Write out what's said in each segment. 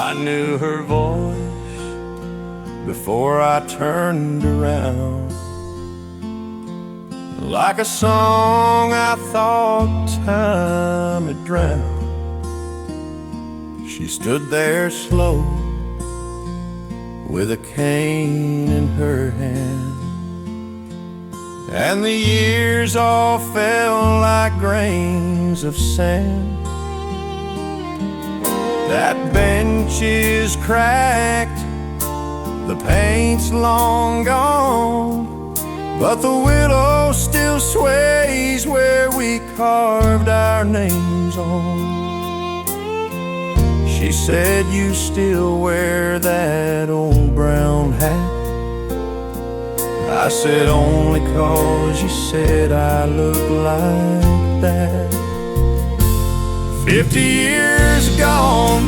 I knew her voice before I turned around. Like a song I thought time had drowned. She stood there slow with a cane in her hand, and the years all fell like grains of sand. That bench is cracked, the paint's long gone, but the willow still sways where we carved our names on. She said, "You still wear that old brown hat?" I said, "Only 'cause you said I look like that." 50 years gone,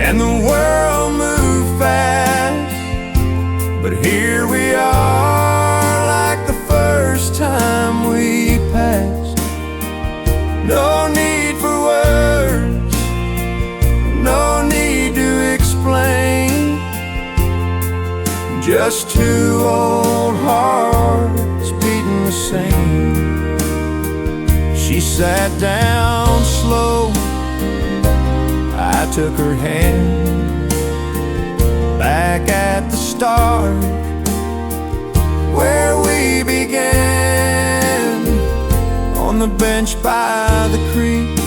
and the world moved fast, but here we are like the first time we passed. No need for words, no need to explain, just two old hearts beating the same. She sat down slow, I took her hand, back at the start where we began, on the bench by the creek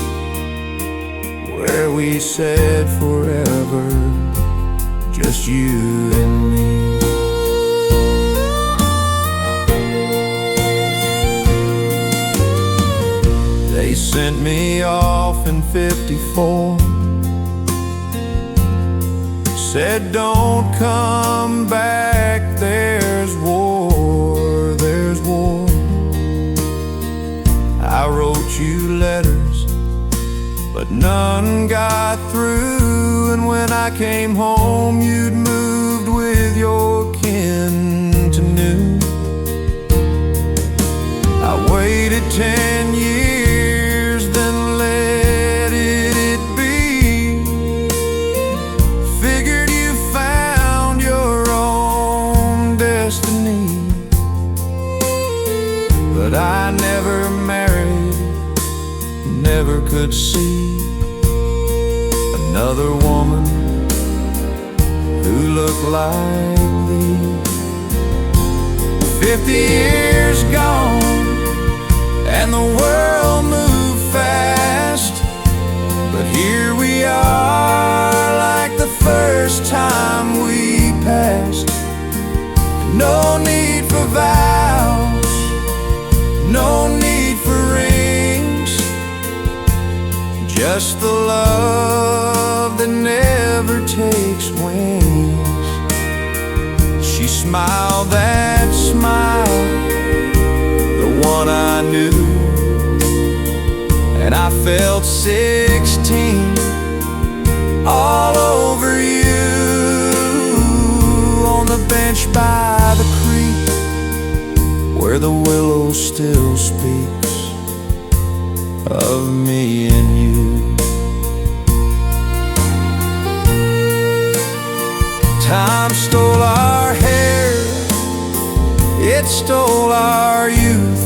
where we said forever, just you and me. They sent me off in '54, said don't come back, there's war, there's war. I wrote you letters, but none got through, and when I came home you'd moved with your kin to New. I waited 10 years, then let it be. Figured you found your own destiny, but I never married, never could see another woman who looked like thee. 50 years gone, and the world moved fast, but here we are like the first time we passed. No need for vows, no need for rings, just the love that never takes wings. She smiled that smile, the one I knew, and I felt 16 all over you, on the bench by the creek where the willow still speaks of me and you. Time stole our hair, it stole our youth,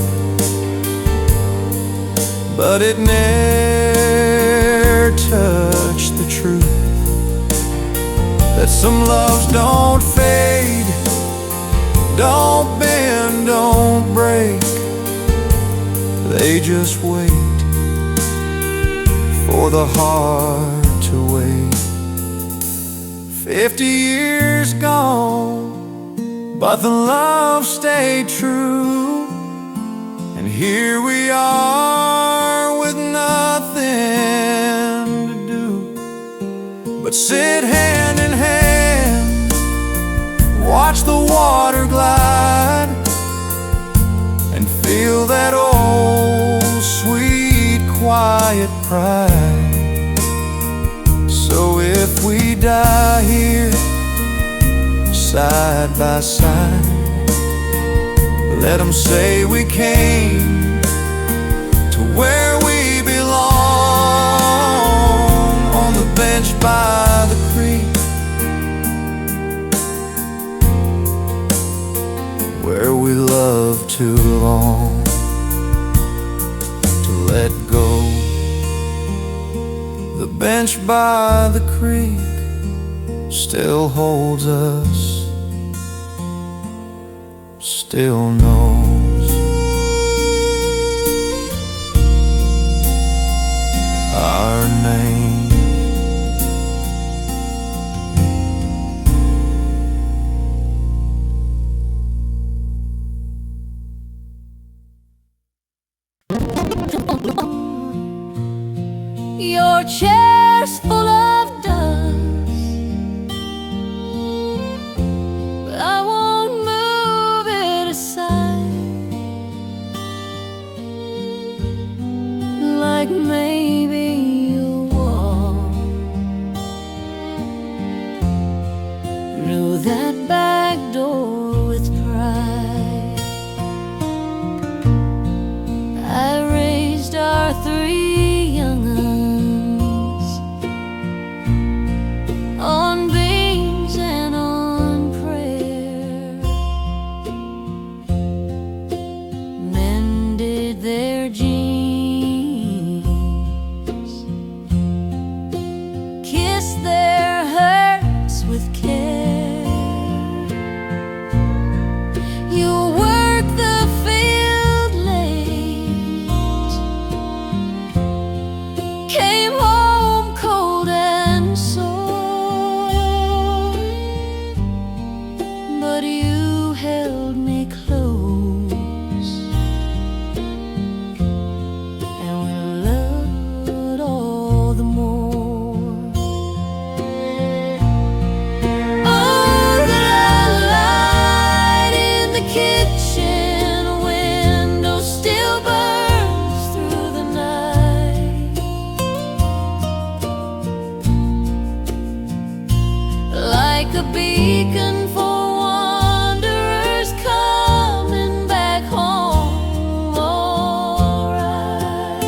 but it never touched the truth that some loves don't fade, don't bend, don't break, they just wait for the heart to wait. 50 years gone, but the love stayed true, and here we are with nothing to do but sit hand in hand, watch the water glide, and feel that old sweet quiet pride. So if we die here side by side, let them say we came to where we belong, on the bench by the creek to let go. The bench by the creek still holds us, still knows our name. Your chair's full of dust, but I won't move it aside. Like maybe you'll walk through that back door with pride. I raised our 3 young uns on beans and on prayer, mended their jeans, kissed their hurts with care. You work the field late, came home cold and sore, but you held me close, and we loved all the more. Oh, the light in the kitchen window still burns through the night, like a beacon for wanderers coming back home. Alright,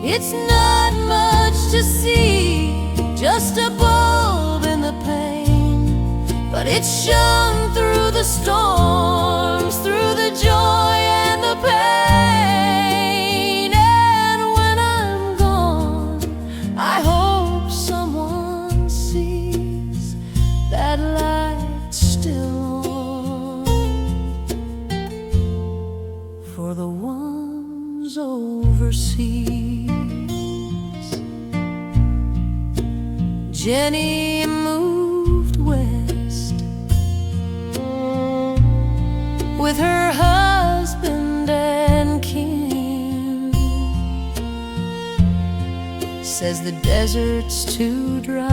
it's not much to see, just a bulb in the pane, but it shone through the storms, through the joy and the pain. And when I'm gone, I hope someone sees that light still on, for the ones overseas. Jenny moved west with her husband and kin. Says the desert's too dry,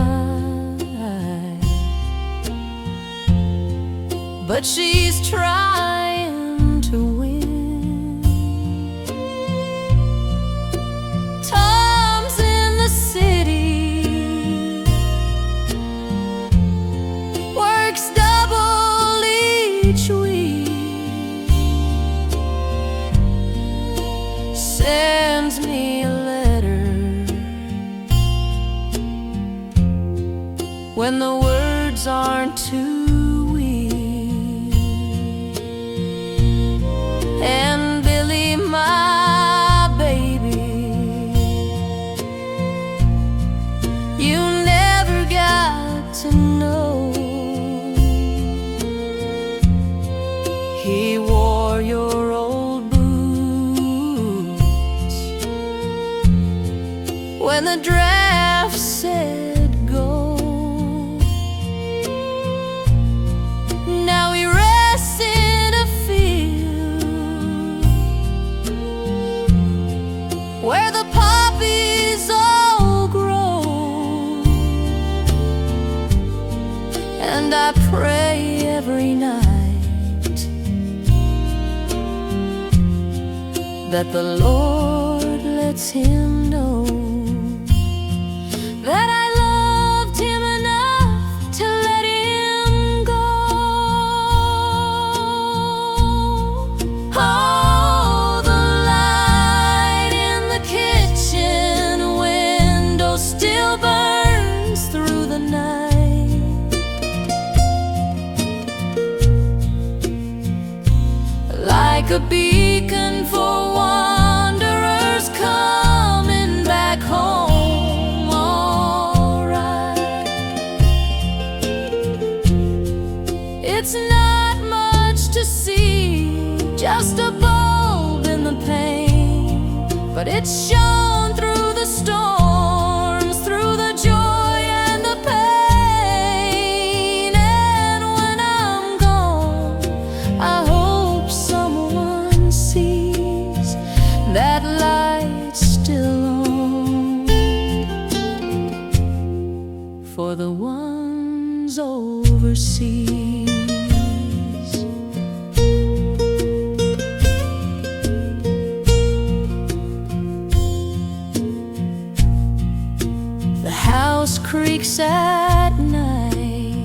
but she's trying to win. Tom's in the city, works double each week, sends me a letter when the words aren't too weak. And Billy, my baby, you never got to know. He wore your old boots when the draft said go. Now he rests in a field where the poppies all grow, and I pray every night that the Lord lets him know that I loved him enough to let him go. Oh, the light in the kitchen window still burns through the night, like a beacon for wanderers coming back home. Alright, it's not much to see, just a bulb in the pane, but it's shone through the storms, through the joy and the pain. And when I'm gone, I hope someone sees that light still on, for the ones overseas. The house creaks at night,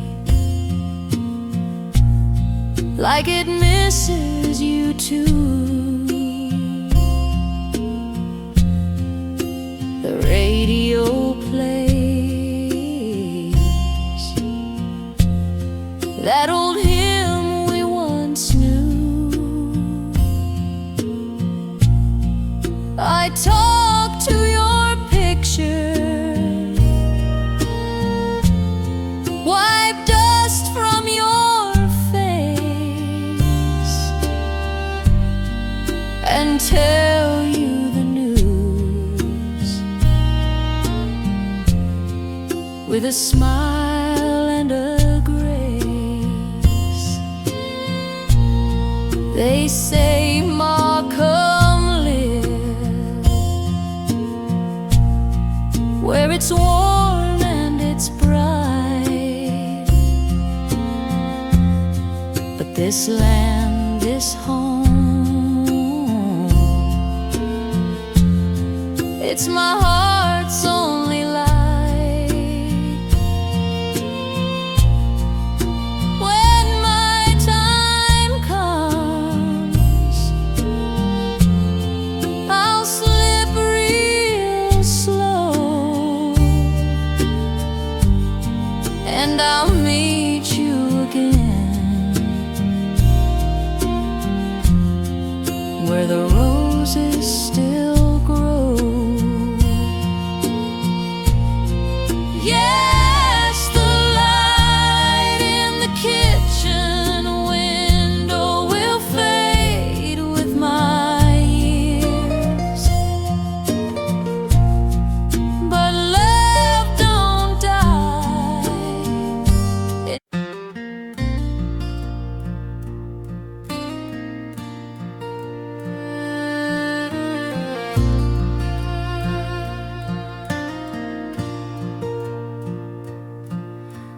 like it misses you too. The radio plays that old hymn we once knew. I talk to your picture, wipe dust from your face, and tell you the news with a smile and a grace. They say, Ma, come live where it's warm and it's bright, but this land is home. It's my heart's only light. When my time comes, I'll slip real slow, and I'll meet you again where the roses still grow. Yes, the light in the kitchen window will fade with my years, but love don't die.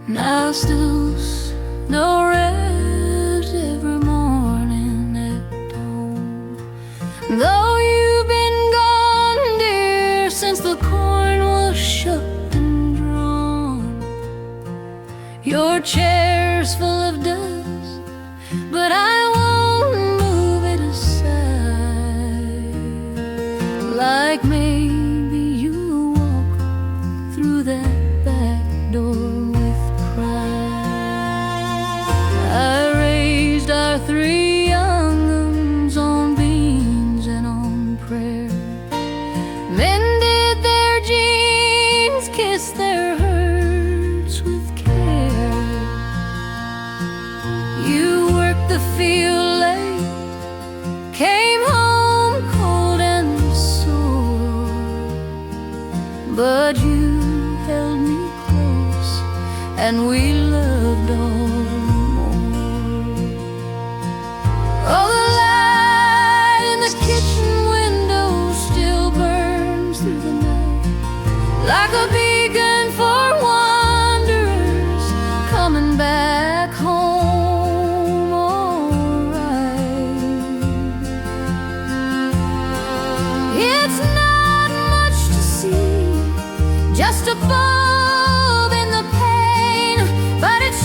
Now snooze, no rest every morning at home. Though you've been gone, dear, since the corn was shucked and drawn. Your chair's full of dust, but I won't move it aside. Like maybe you'll walk through that back door. I raised our 3 young uns on beans and on prayer, mended their jeans, kissed their hurts with care. You worked the field late, came home cold and sore, but you held me close and we loved all. Oh, the light in the kitchen window still burns through the night, like a beacon for wanderers coming back home. Alright, it's not much to see, just a bulb in the pane, but it's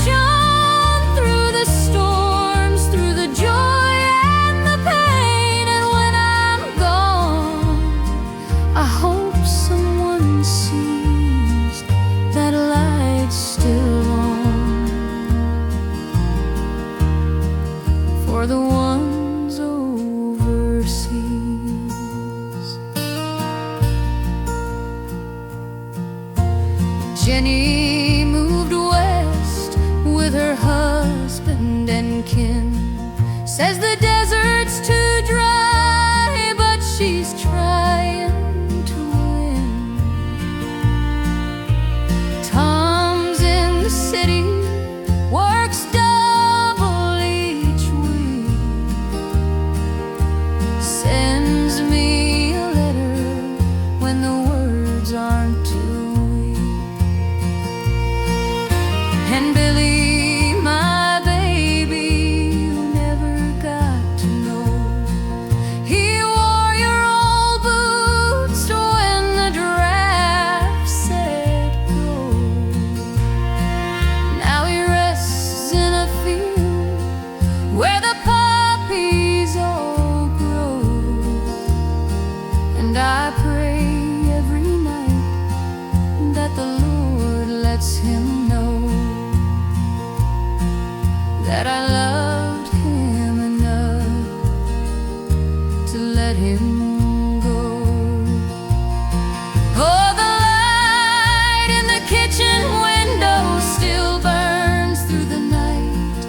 overseas. Jenny moved west with her husband and kin. Says the desert's too dry, but she's trying to win. Tom's in the city, works double each week. Sends me a letter when the words aren't too weak. And Billy, my baby, you never got to know, he wore your old boots when the draft said go. Now he rests in a field where the poppies all grow. And I pray every night that the Lord lets him know that I loved him enough to let him go. Oh, the light in the kitchen window still burns through the night,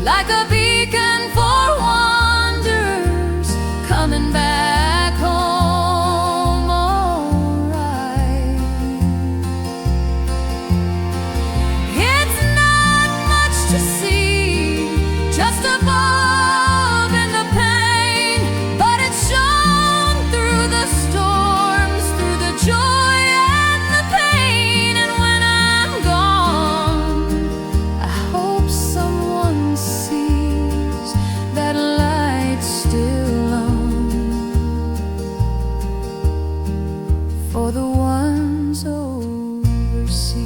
like a beacon for wanderers coming back home alright. It's not much to see, just a bulb in the pain, but it shone through the storms, through the joy and the pain. And when I'm gone, I hope someone sees that light still on for the ones overseas.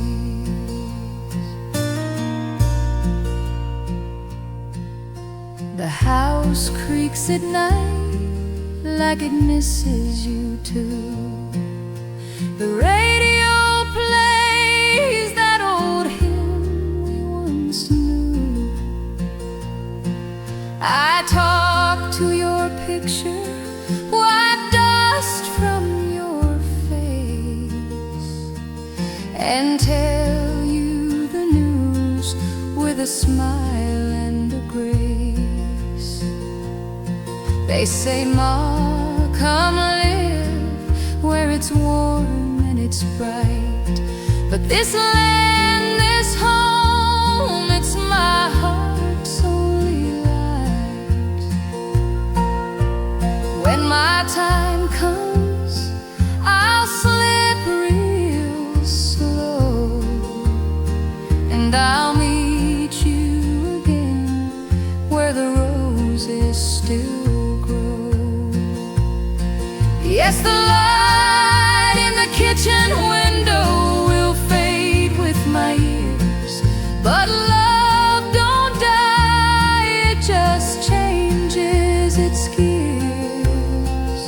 The house creaks at night like it misses you too. The radio plays that old hymn we once knew. I talk to your picture, wipe dust from your face, and tell you the news with a smile and a grace. They say, Ma, come live where it's warm and it's bright. But this land, this home, it's my heart's only light. When my time comes, I'll slip real slow, and I'll meet you again where the roses still grow. Yes, the light in the kitchen window will fade with my years, but love don't die, it just changes its gears.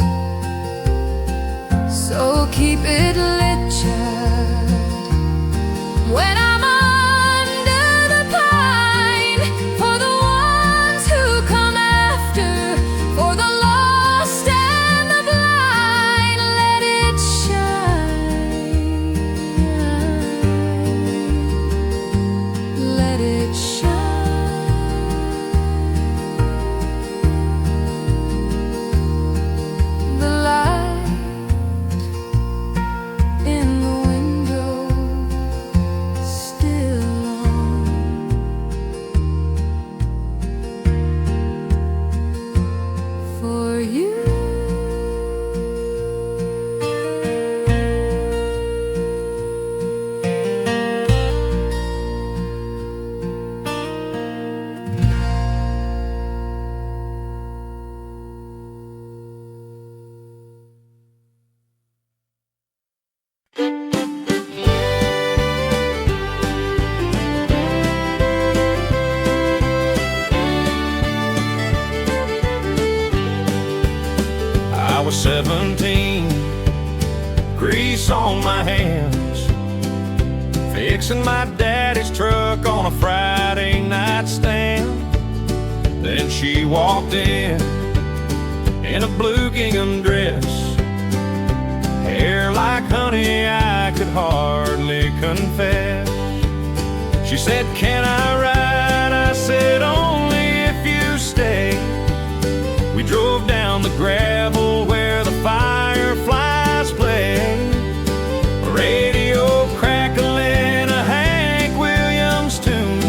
So keep it lit, child, when I'm under the pine, for the ones who come after, for the lost and the blind. Let it shine, let it shine. The light in the window still on for you. I was 17, grease on my hands, fixing my daddy's truck on a Friday night stand. Then she walked in in a blue gingham dress, hair like honey, I could hardly confess. She said, "Can I ride?" I said, "Only if you stay." We drove down the gravel where the fireflies play, radio crackling a Hank Williams tune,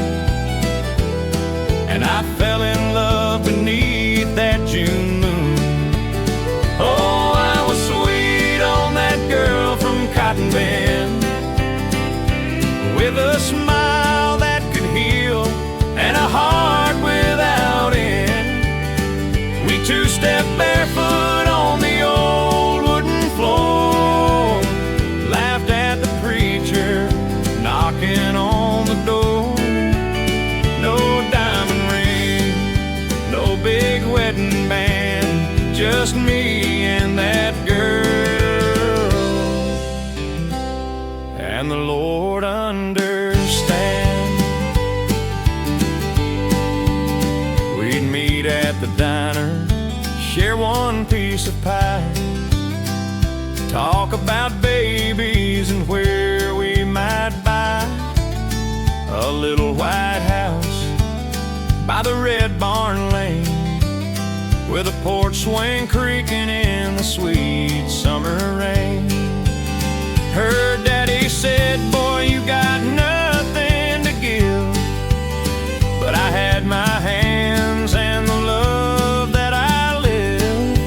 and I fell in love beneath that June moon. Oh, I was sweet on that girl from Cotton Bend, with a smile that could heal and a heart without end. We two-stepped barefoot on the old wooden floor, laughed at the preacher knocking on the door. No diamond ring, no big wedding band, just me and that girl. And the Lord understand. We'd meet at the diner, share one piece of pie, talk about babies and where we might buy a little white house by the red barn lane, with a porch swing creaking in the sweet summer rain. Her daddy said, "Boy, you got nothing to give," but I had my hands and the love that I live.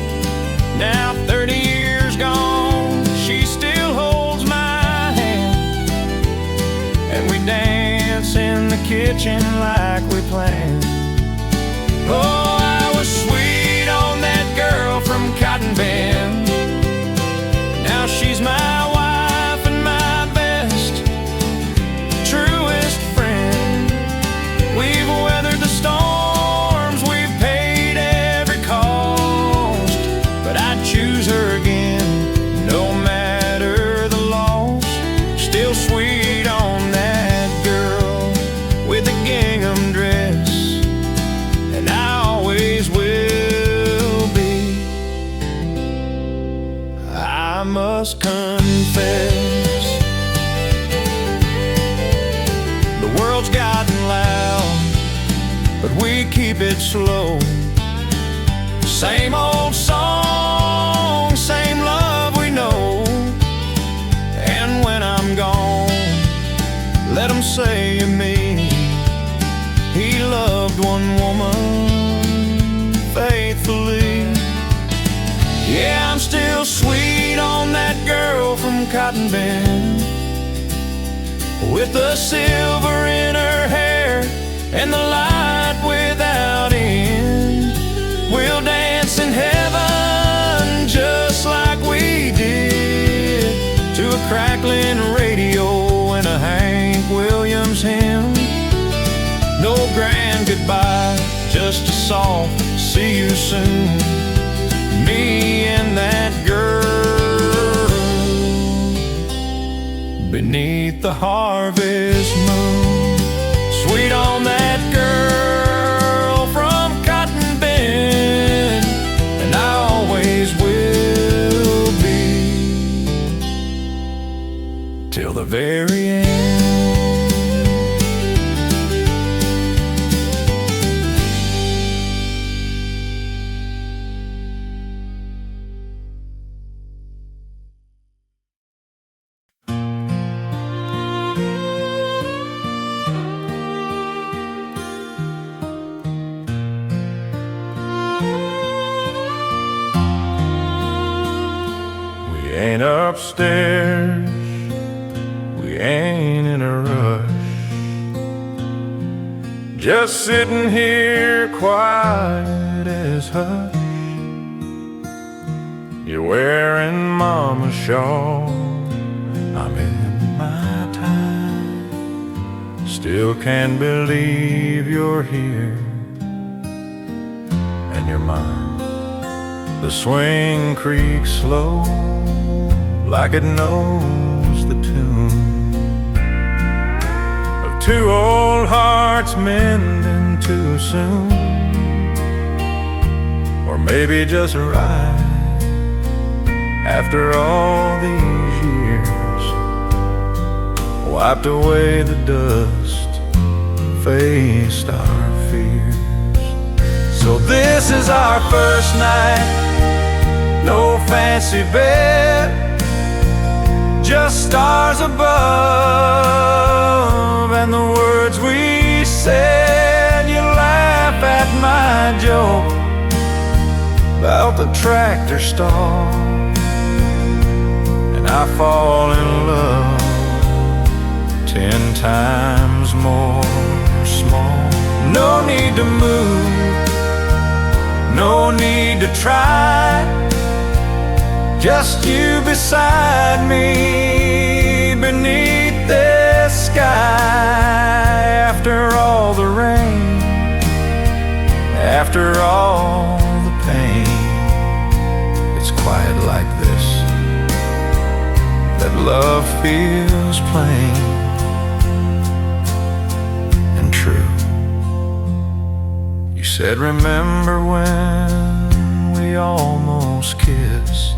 Now 30 years gone, she still holds my hand, and we dance in the kitchen like we planned. Oh, I was sweet on that girl from Cotton Bend. Now she's my wife and my best, truest friend. We've weathered the storms, we've paid every cost, but I'd choose her again, no matter the loss. Still sweet on that girl with the gingham dress, and I always will be. I must confess, the world's gotten loud, but we keep it slow. Same old song, same love we know. And when I'm gone, let 'em say of me, he loved one woman faithfully. Yeah, I'm still sweet on that girl from Cotton Bend, with the silver in her hair and the light without end. We'll dance in heaven just like we did, to a crackling radio and a Hank Williams hymn. No grand goodbye, just a soft see you soon, me and that girl beneath the harvest moon. Sweet on that girl from Cotton Bend, and I always will be, till the very end. Ain't upstairs, we ain't in a rush, just sitting here quiet as hush. You're wearing Mama's shawl, I'm in my time, still can't believe you're here, and you're mine. The swing creaks slow, like it knows the tune of two old hearts mending too soon, or maybe just right. After all these years, wiped away the dust, faced our fears. So this is our first night, no fancy bed, just stars above and the words we said. You laugh at my joke about the tractor stall, and I fall in love 10 times more small. No need to move, no need to try, just you beside me beneath this sky. After all the rain, after all the pain, it's quiet like this that love feels plain and true. You said, remember when we almost kissed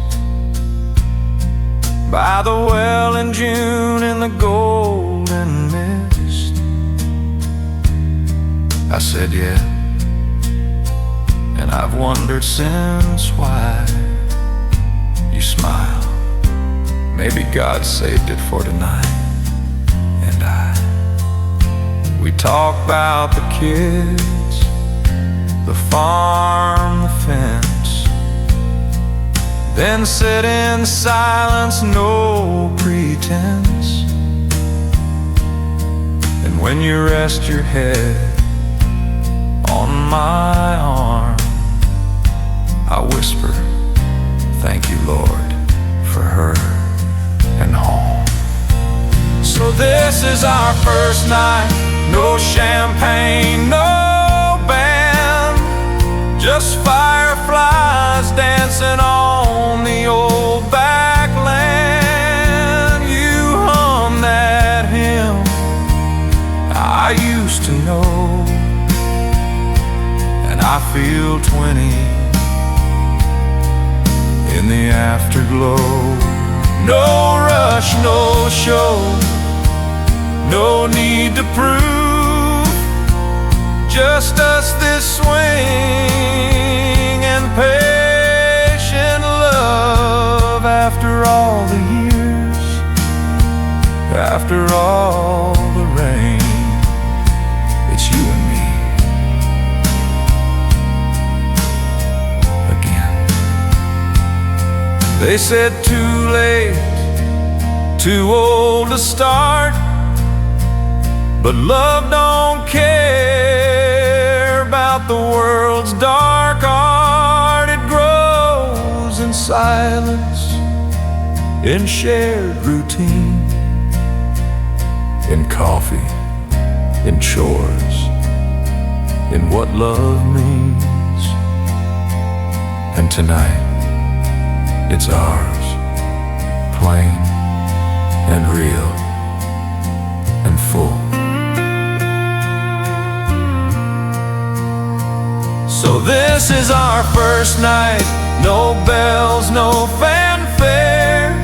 by the well in June in the golden mist? I said, yeah, and I've wondered since why. You smile, maybe God saved it for tonight. And we talk about the kids, the farm, the fence, then sit in silence, no pretense. And when you rest your head on my arm, I whisper, thank you, Lord, for her and home. So this is our first night, no champagne, no band, just fireflies dancing on the old back land. You hum that hymn I used to know, and I feel 20 in the afterglow. No rush, no show, no need to prove, just us this swing and patient love. After all the years, after all the rain, it's you and me again. They said too late, too old to start, but love don't care about the world's dark art. It grows in silence, in shared routine, in coffee, in chores, in what love means. And tonight, it's ours, plain and real and full. So this is our first night, no bells, no fanfare,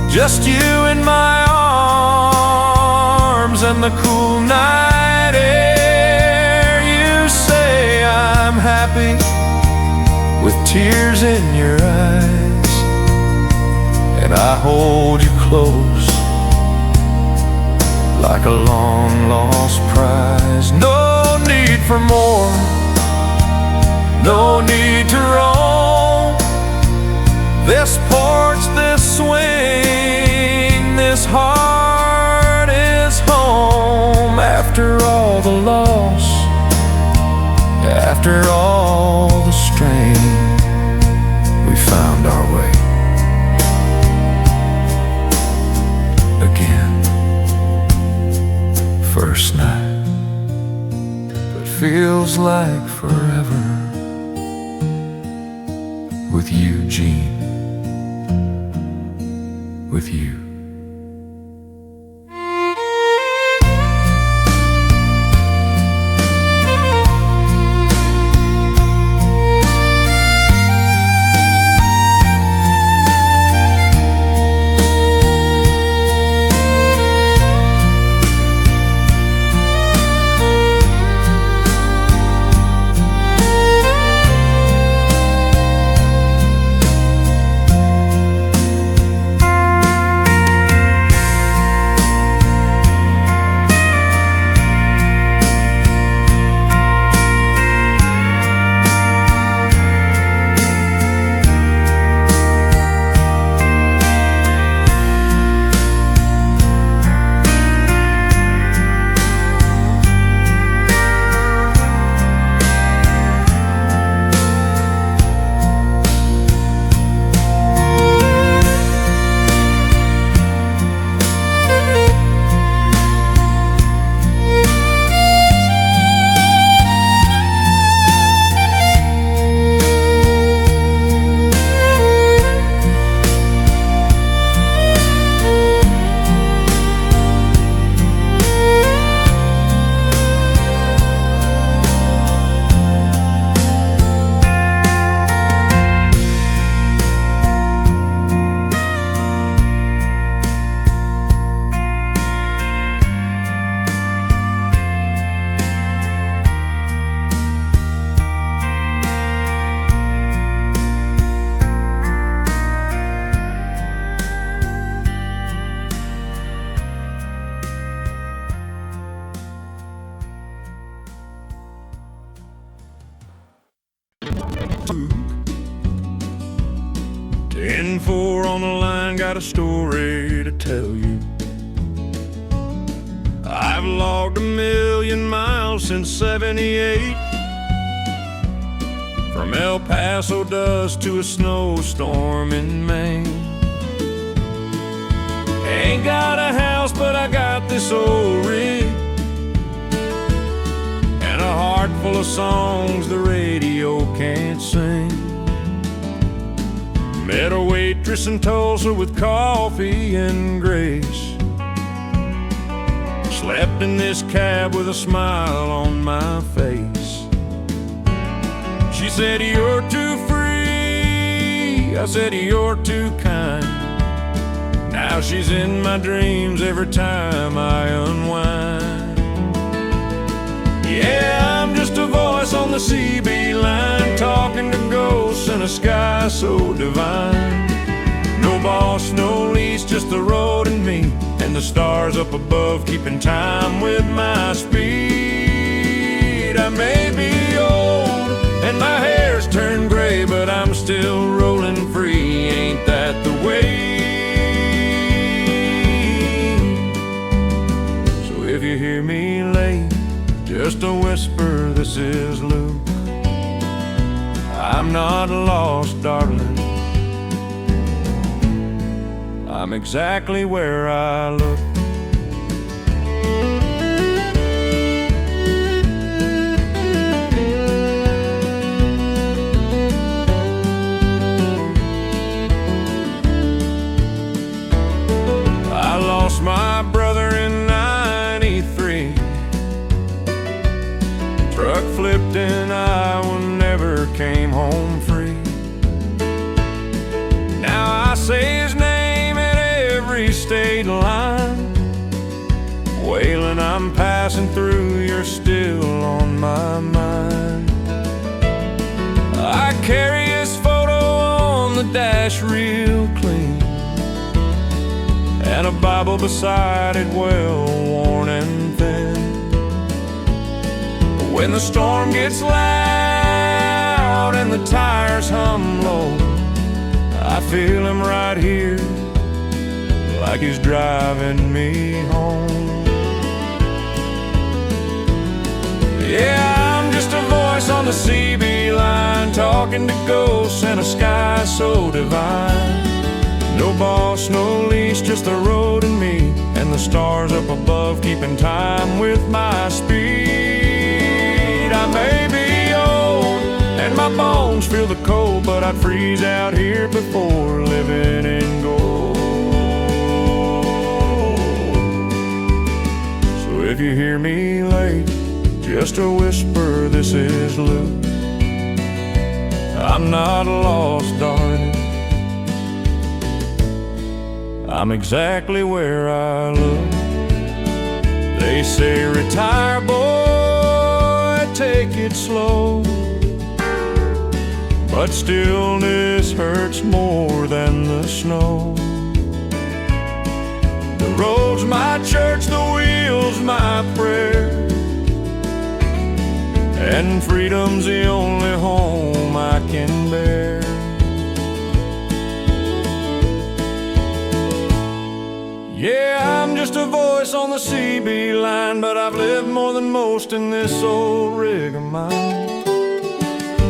just you in my arms and the cool night air. You say I'm happy with tears in your eyes, and I hold you close like a long lost prize. No need for more, no need to roam, this porch, this swing, this heart is home. After all the loss, after all the strain, we found our way again. First night, but feels like forever with you, Jean, with you. 4 on the line, got a story to tell you. I've logged 1,000,000 miles since '78, from El Paso dust to a snowstorm in Maine. Ain't got a house, but I got this old rig and a heart full of songs the radio can't sing. Met a waitress in Tulsa with coffee and grace. Slept in this cab with a smile on my face. She said, "You're too free." I said, "You're too kind." Now she's in my dreams every time I unwind. Yeah, I'm just a voice on the CB line, talking to ghosts in a sky so divine. No boss, no lease, just the road and me, and the stars up above keeping time with my speed. I may be old and my hair's turned gray, but I'm still rolling free. Ain't that the way? So if you hear me late, just a whisper, this is Luke. I'm not lost, darling. I'm exactly where I look. I lost my brother in '93. Truck flipped in Iowa, never came home free. Now I say his name at every state line. Waylon, I'm passing through, you're still on my mind. I carry his photo on the dash real clean, and a Bible beside it, well worn and thin. When the storm gets loud and the tires hum low, I feel him right here, like he's driving me home. Yeah, I'm just a voice on the CB line, talking to ghosts in a sky so divine. No boss, no lease, just the road and me, and the stars up above keeping time with my speed. I may be old and my bones feel the cold, but I'd freeze out here before living in gold. So if you hear me late, just a whisper, this is Luke. I'm not lost, darling. I'm exactly where I look. They say, retire, boy, take it slow. But stillness hurts more than the snow. The road's my church, the wheel's my prayer, and freedom's the only home I can bear. Yeah, I'm just a voice on the CB line, but I've lived more than most in this old rig of mine.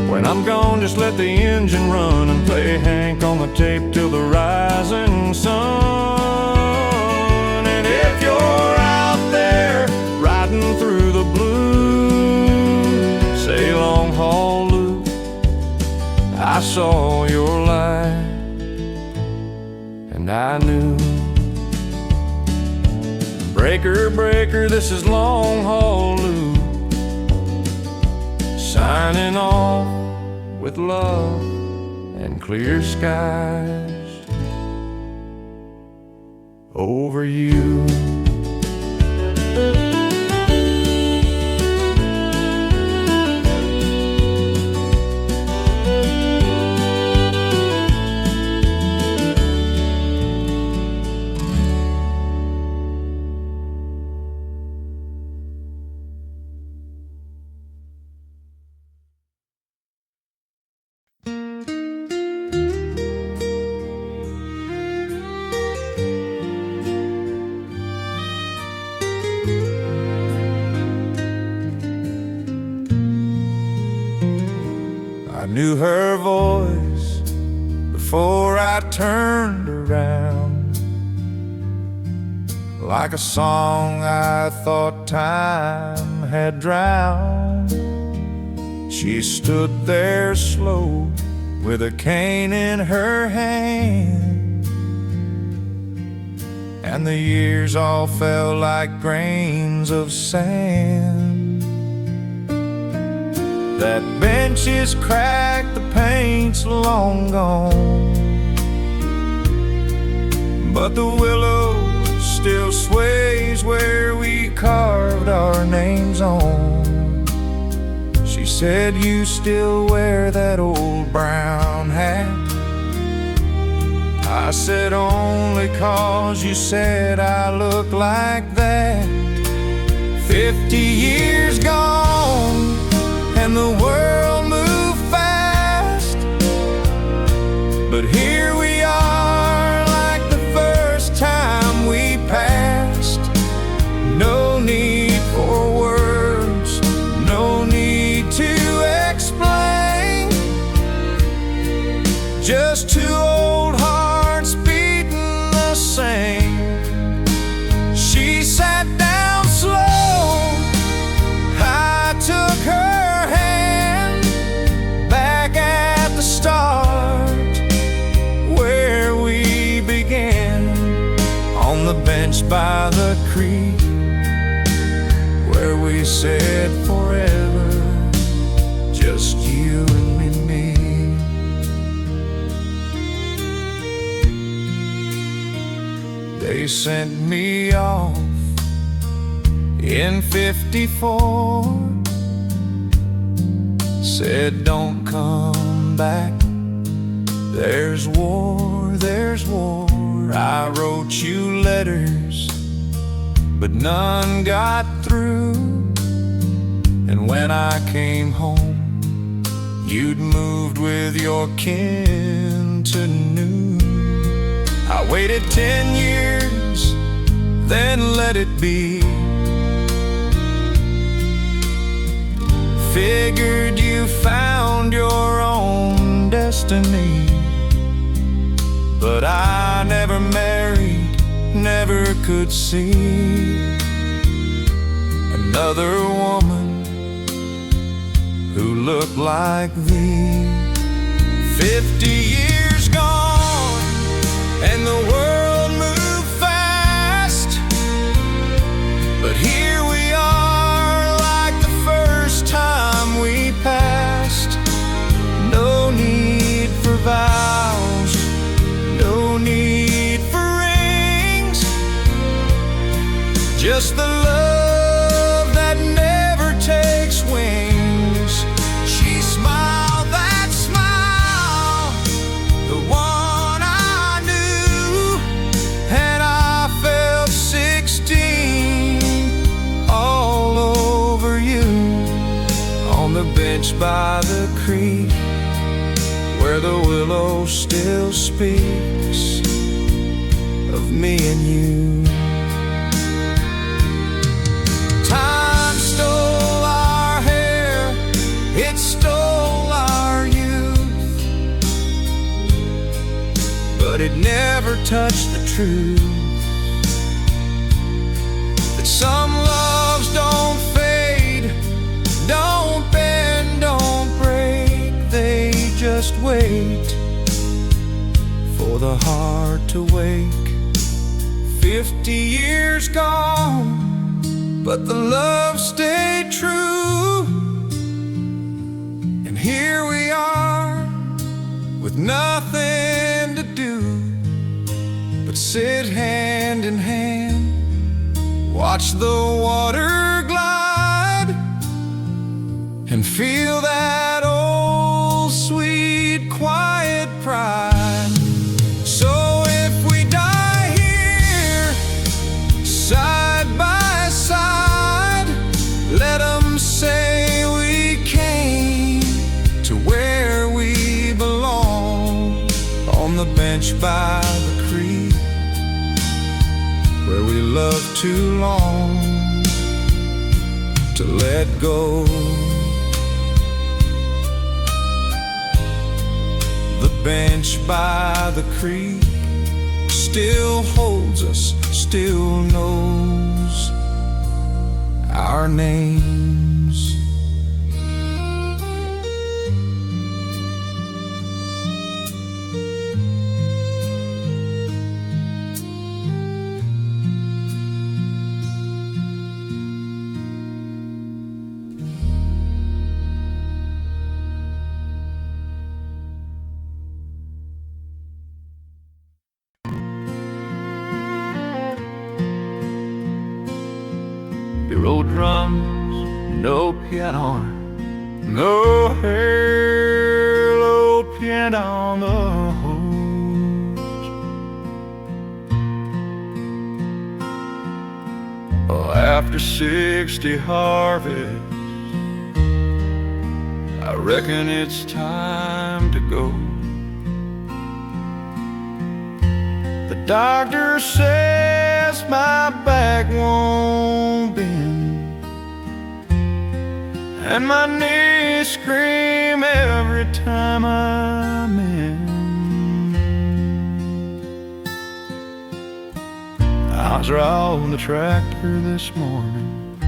When I'm gone, just let the engine run and play Hank on the tape till the rising sun. And if you're out there riding through the blue, say long haul Luke, I saw your light and I knew. Breaker, breaker, this is long haul Luke, signing off with love and clear skies over you. her voice before I turned around, like a song I thought time had drowned. She stood there slow with a cane in her hand, and the years all fell like grains of sand. That bench is cracked, the paint's long gone, but the willow still sways where we carved our names on. She said, "You still wear that old brown hat?" I said, "Only 'cause you said I look like that." 50 years gone and the world moved fast, but here we are like the first time we passed. No need for words, no need to explain, just two old hearts beating the same. She sat down slow, I took her hand, back at the start where we began, on the bench by the creek where we said forever, just you and me. They sent me off in '54, said don't come back, there's war, there's war. I wrote you letters, but none got through, and when I came home, you'd moved with your kin to New. I waited 10 years, then let it be. Figured you found your own destiny, but I never married, never could see another woman who looked like thee. 50 years gone and the world moved fast, but here we are like the first time we passed. No need for vows, no need for rings, just the love that never takes wings. She smiled that smile, the one I knew, and I felt 16 all over you, on the bench by the creek where the willow still speaks of me and you. Time stole our hair, it stole our youth, but it never touched the truth that some loves don't fade, don't bend, don't break, they just wait for the heart to wake. 50 years gone, but the love stayed true, and here we are with nothing to do but sit hand in hand, watch the water glide, and feel that old sweet quiet pride. So if we die here side by side, let 'em say we came to where we belong, on the bench by the creek where we loved too long to let go. bench by the creek still holds us, still knows our names. We rode drums, no piano, no halo piano on the hose. Oh, after 60 harvests, I reckon it's time to go. The doctor says my back won't bend, and my knees scream every time I'm in. I was riding the tractor this morning,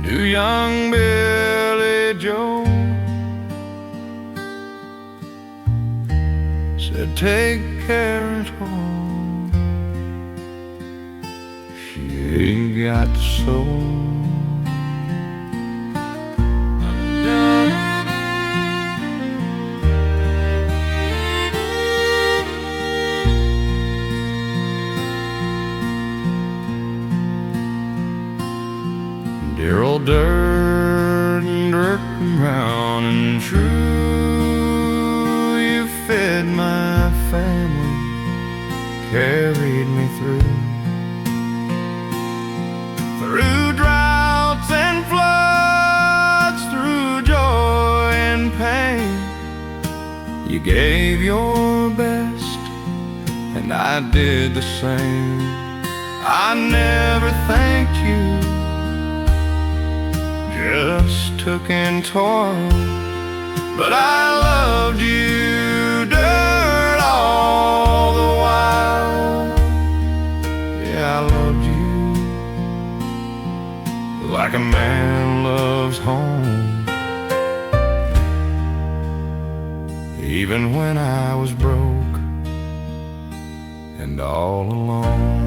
new young Billy Joe said, take care at home. She ain't got the soul. Dear old dirt and dirt and brown and true, you fed my family, carried me through droughts and floods, through joy and pain. You gave your best, and I did the same. I never thanked you, just took in toil, but I loved you, dirt, all the while. Yeah, I loved you like a man loves home, even when I was broke and all alone.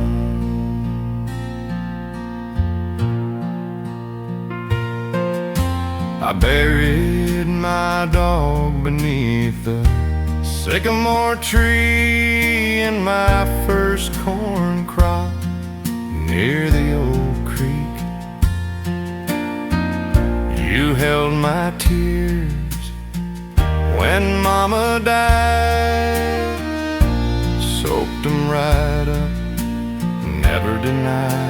I buried my dog beneath the sycamore tree in my first corn crop near the old creek. You held my tears when Mama died, soaked them right up, never denied.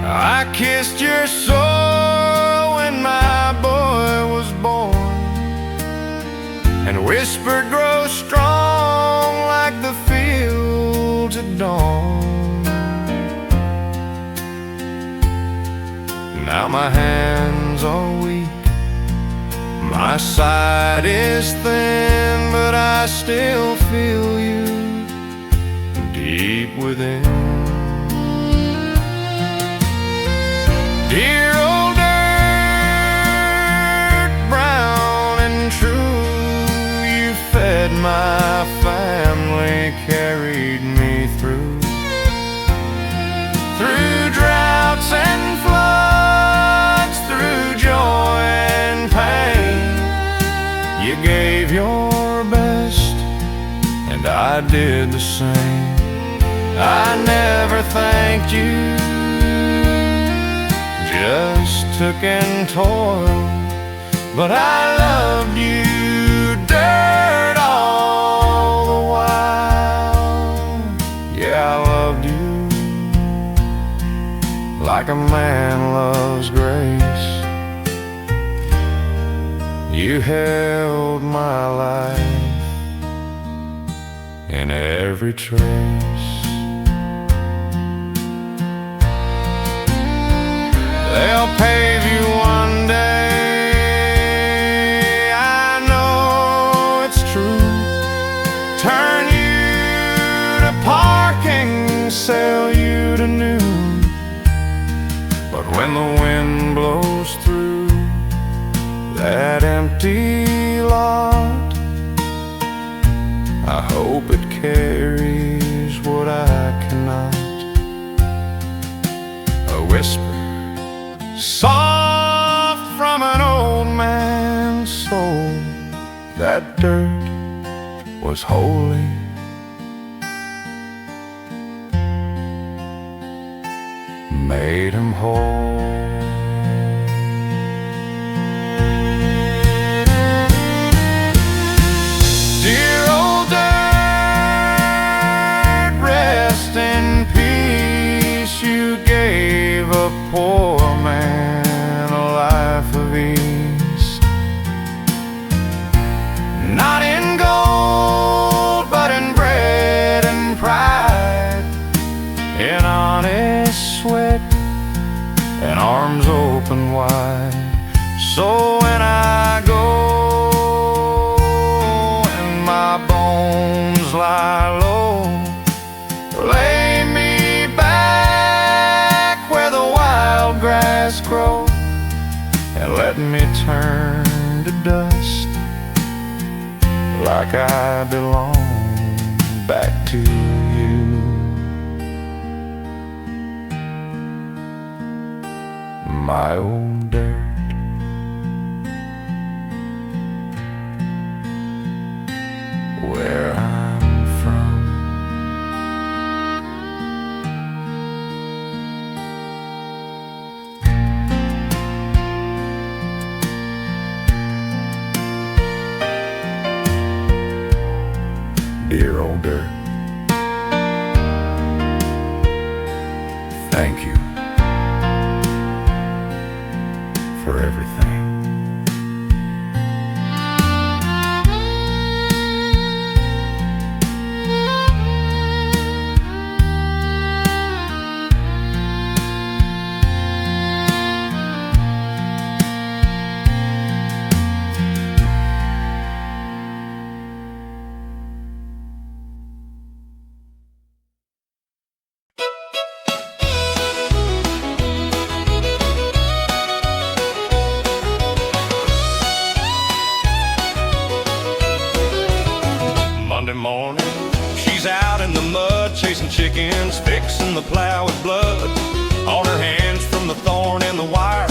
I kissed your soul when my boy was born, and whispered, grow strong like the fields at dawn. Now my hands are weak, my sight is thin, but I still feel you deep within. Dear old dirt, brown and true, you fed my family, carried me through droughts and floods, through joy and pain. You gave your best, and I did the same. I never thanked you, just took in toil, but I loved you, dirt, all the while. Yeah, I loved you like a man loves grace. You held my life in every trace. They'll pave you one day, I know when the wind blows through that empty lot. I hope it carries what I cannot. A whisper soft from an old man's soul. That dirt was holy. Made him whole. Dear old dirt, rest in peace. You gave a poor man a life of ease. Not in gold, but in bread and pride, in honest sweat and arms open wide. So when I go and my bones lie low, lay me back where the wild grass grows, and let me turn to dust like I belong back to you. My old dirt. Where I'm from. Dear old dirt, thank you for everything. Monday morning, she's out in the mud, chasing chickens, fixing the plow with blood on her hands from the thorn and the wire.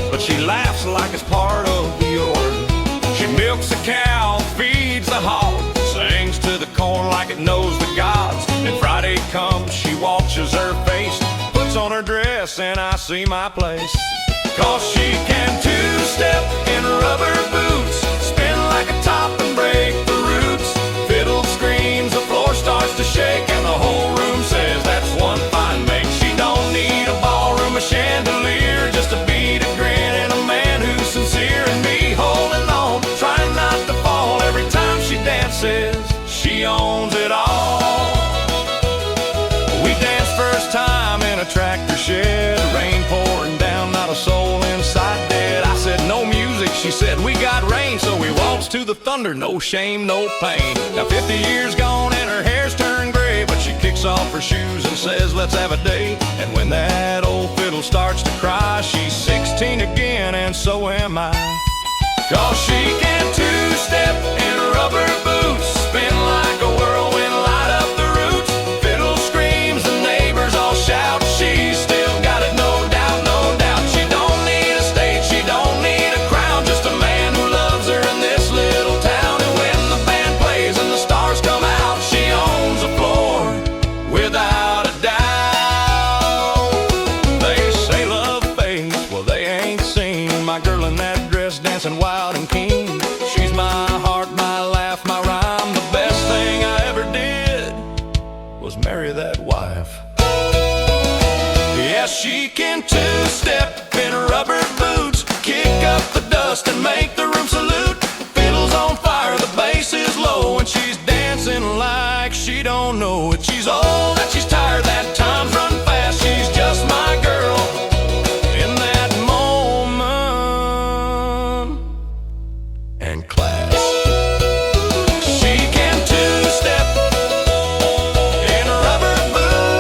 But she laughs like it's part of the order. She milks a cow, feeds the hog, sings to the corn like it knows the gods. And Friday comes, she washes her face, puts on her dress, and I see my place. 'Cause she can two-step in rubber boots, spin like a top and break the roots. Fiddle screams, the floor starts to shake, and the whole room says that's one fine make. She don't need a ballroom, a chandelier, just a beat, a grin, and a man who's sincere. And me holding on, trying not to fall every time she dances. She owns it all. We danced first time in a tractor shed, rain pouring down, not a soul inside dead. I said no music, she said we got rain, so we waltzed to the thunder, no shame, no pain. Now 50 years gone and her hair's turned gray, but she kicks off her shoes and says let's have a day. And when that old fiddle starts to cry, she's 16 again, and so am I. 'Cause she can two-step in rubber boots, spin like a whirlwind, light up the roots. Fiddle screams, the neighbors all shout, she's still got it, no doubt, no doubt. She don't need a stage, she don't need a crown, just a man who loves her in this little town. And when the band plays and the stars come out, she owns the floor without a doubt. They say love fades, well they ain't seen my girl in that dress dancing wild and keen. She's my heart, my laugh, my rhyme. The best thing I ever did was marry that wife. Yeah, she can two-step in rubber boots, kick up the dust and make the room salute. Fiddle's on fire, the bass is low, and she's dancing like she don't know it. She's old and she's tired, that time's run fast. She's just my girl in that moment and class. She can two-step in rubber boots.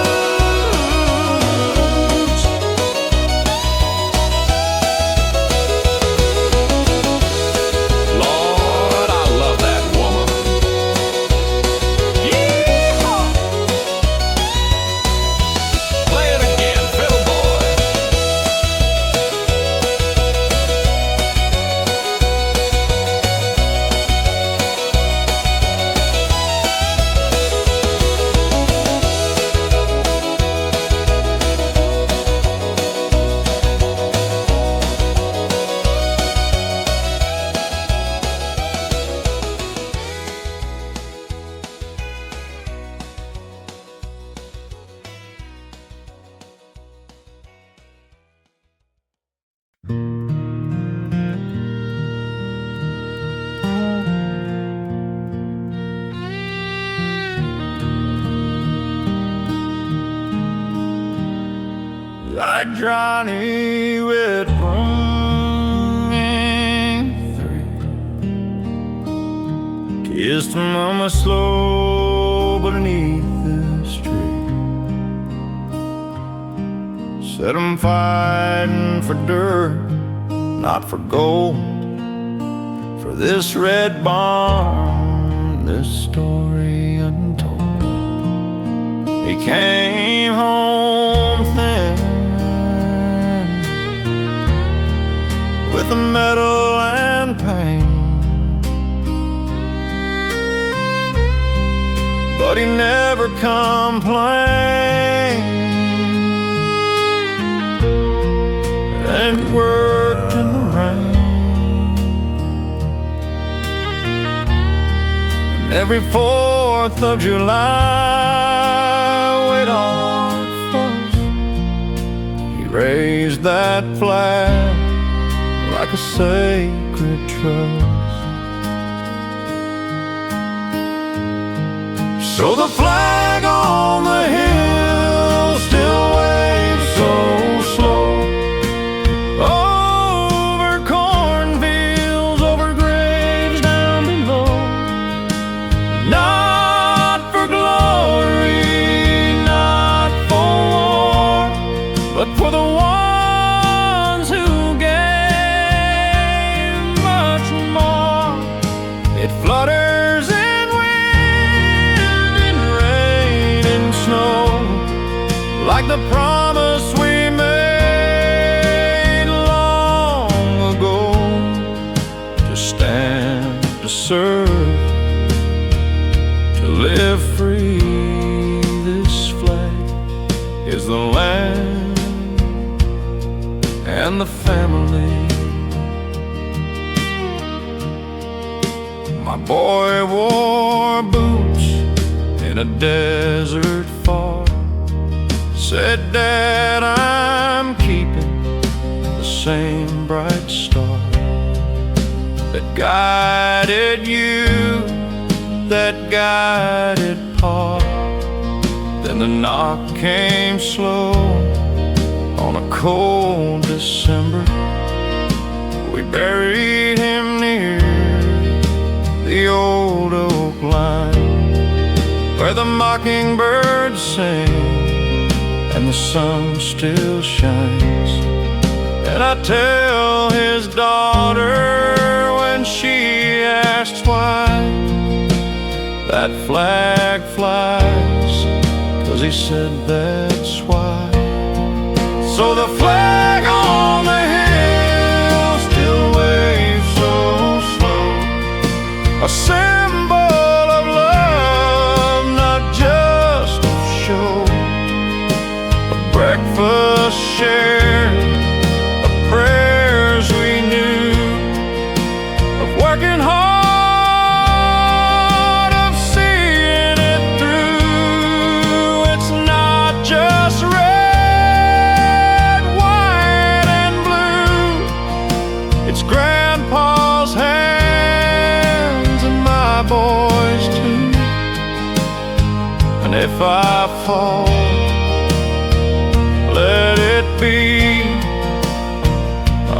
like Johnny with running three. Kissed mama slow beneath this tree. Said I'm fighting for dirt, not for gold. For this red barn, this story untold. He came home thin, with a medal and pain, but he never complained, and he worked in the rain. And every 4th of July, wait on first, he raised that flag like a sacred trust. So the flag on the hill still waves so slow, over cornfields, over graves down below. Not for glory, not for war, but for the ones who gave much more. It flutters in wind, in rain, in snow, like the promise we made long ago, to stand, to serve, to live free. This flag is the land and the family. My boy wore boots in a desert far. Said, Dad, I'm keeping the same bright star that guided you, that guided Pa. Then the knock came slow on a cold December. We buried him near the old oak line, where the mockingbirds sing and the sun still shines. And I tell his daughter when she asks why that flag flies, 'cause he said that's why. So the flag on the hill still waves so slow, a symbol of love, not just of show. A breakfast shared, of prayers we knew, of working hard, of seeing it through. It's not just red, white, and blue. It's Grandpa's hands and my boys too. And if I fall, let it be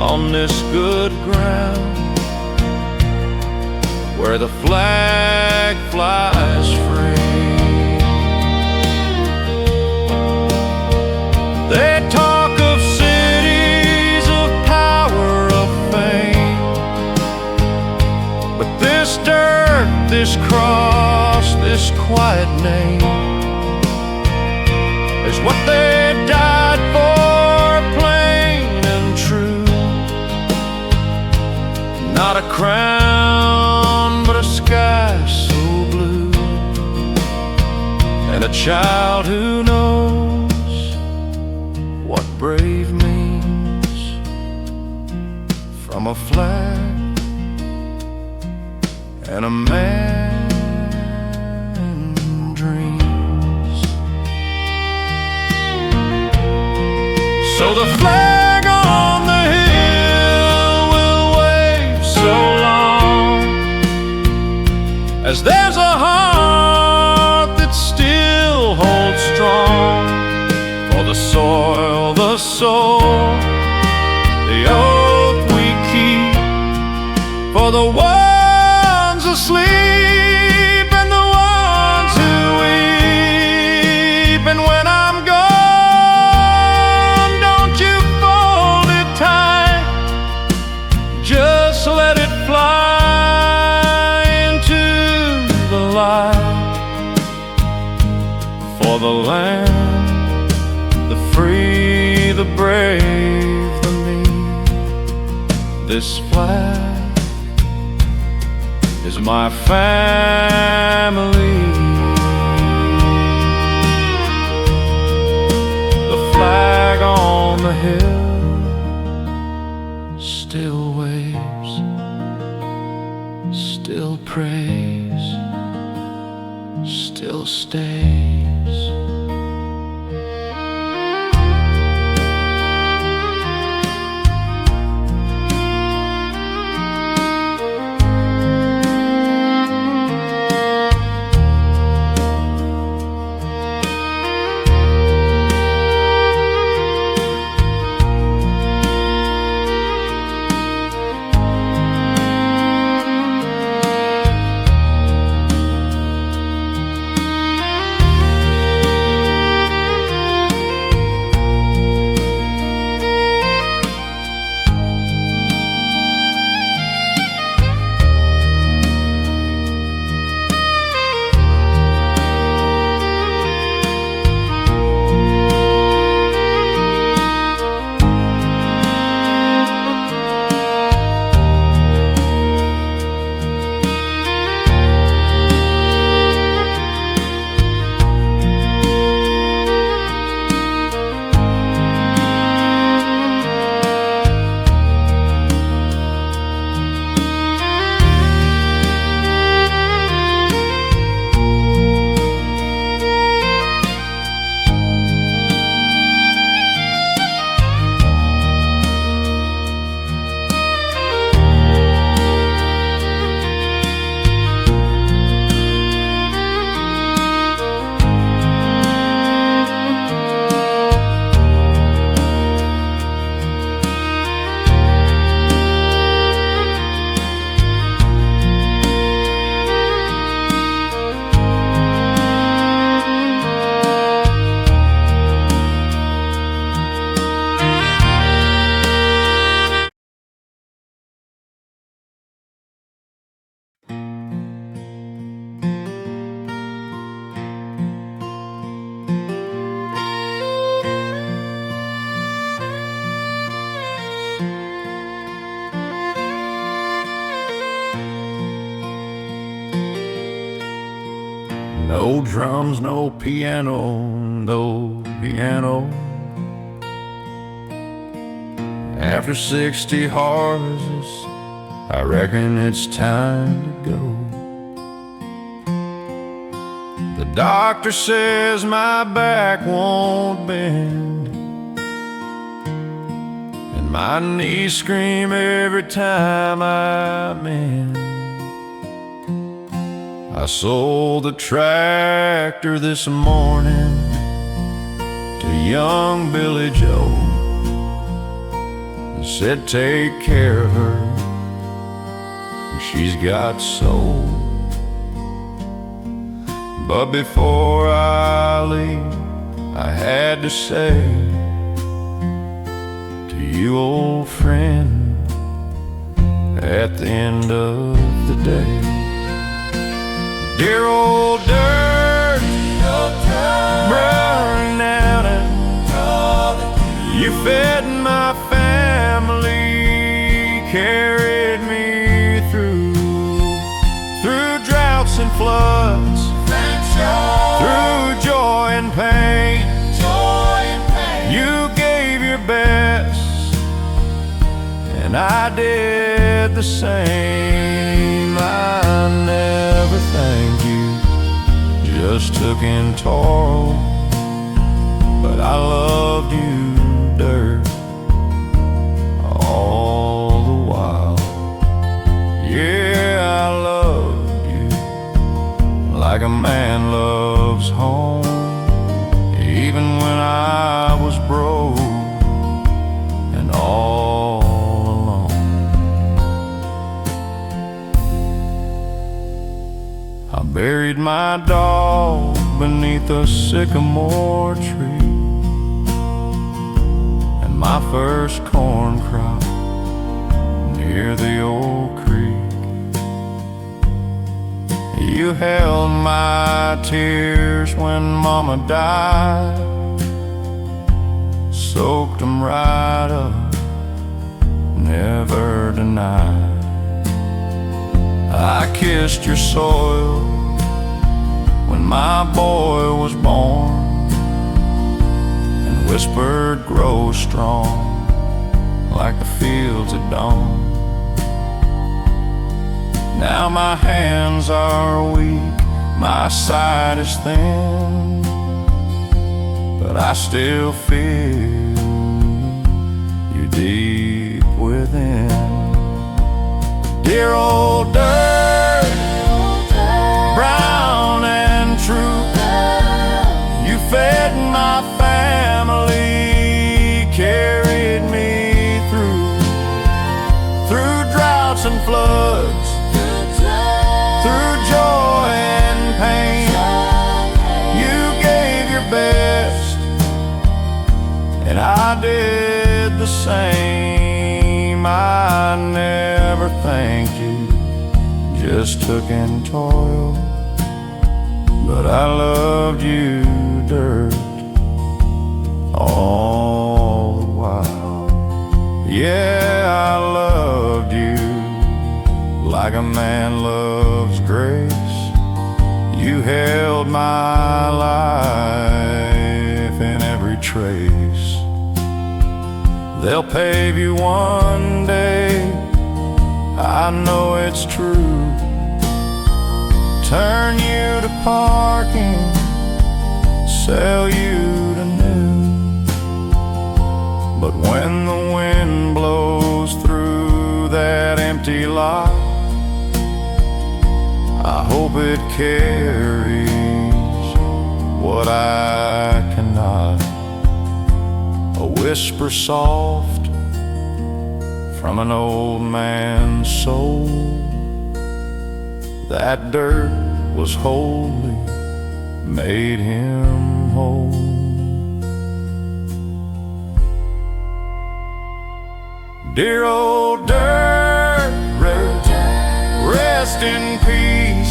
on this good ground where the flag flies free. They talk of cities, of power, of fame, but this dirt, this cross, this quiet name is what they died for, plain and true. Not a crown, but a sky so blue, and a child who knows what brave means from a flag and a man dreams. So the flag on the hill will wave so long as there's a heart that still holds strong for the soil, the the soul, the oath we keep for the ones asleep and the ones who weep. And when I'm gone, don't you fold it tight, just let it fly into the light. For the land, the free, the brave, the meek, this flag is my family. The flag on the hill still waves, still prays, still stays. No drums, no piano, no piano. After 60 horses, I reckon it's time to go. The doctor says my back won't bend, and my knees scream every time I mend. I sold the tractor this morning to young Billy Joe, and said take care of her, she's got soul. But before I leave, I had to say to you, old friend, at the end of the day, dear old dirt, burning out, and you fed my family, carried me through droughts and floods, through joy and pain. You gave your best, and I did the same. I never thanked you, just took in toil, but I loved you, dirt, all the while. Yeah, I loved you like a man loves home, even when I was broke. I buried my dog beneath a sycamore tree, and my first corn crop near the old creek. You held my tears when Mama died, soaked them right up, never denied. I kissed your soil when my boy was born, and whispered, grow strong like the fields at dawn. Now my hands are weak, my sight is thin, but I still feel you deep within. Dear old dirt, brown and true, you fed my family, carried me through droughts and floods, through joy and pain. You gave your best, and I did the same. I never thanked you, just took in toil, but I loved you, dirt, all the while. Yeah, I loved you like a man loves grace. You held my life in every trace. They'll pave you one day, I know it's true, turn you to parking, sell you to new. But when the wind blows through that empty lot, I hope it carries what I cannot. A whisper soft from an old man's soul, that dirt was holy, made him whole. Dear old dirt, rest in peace.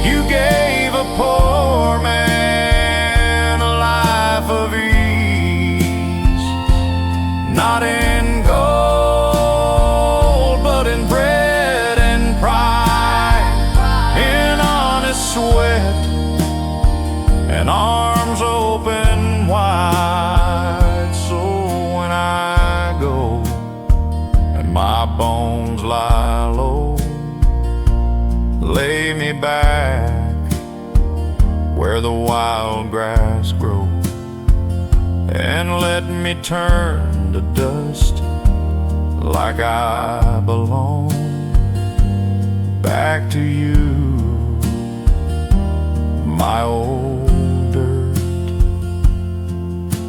You gave a poor man a life of ease, not in gold, but in bread and pride, in honest sweat and arms open wide. So when I go and my bones lie low, lay me back where the wild grass grows, and let me turn to dust like I belong back to you, my old dirt,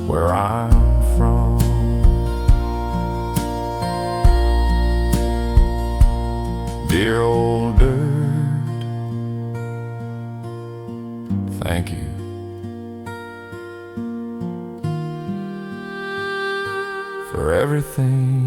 where I'm from. Dear old dirt, thank you for everything.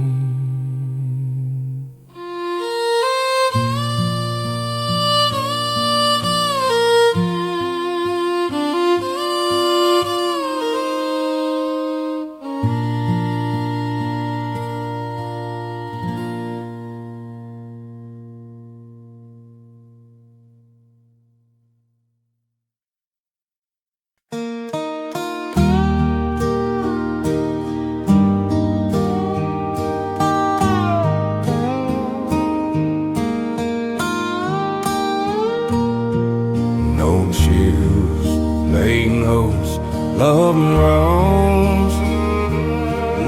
Love and rose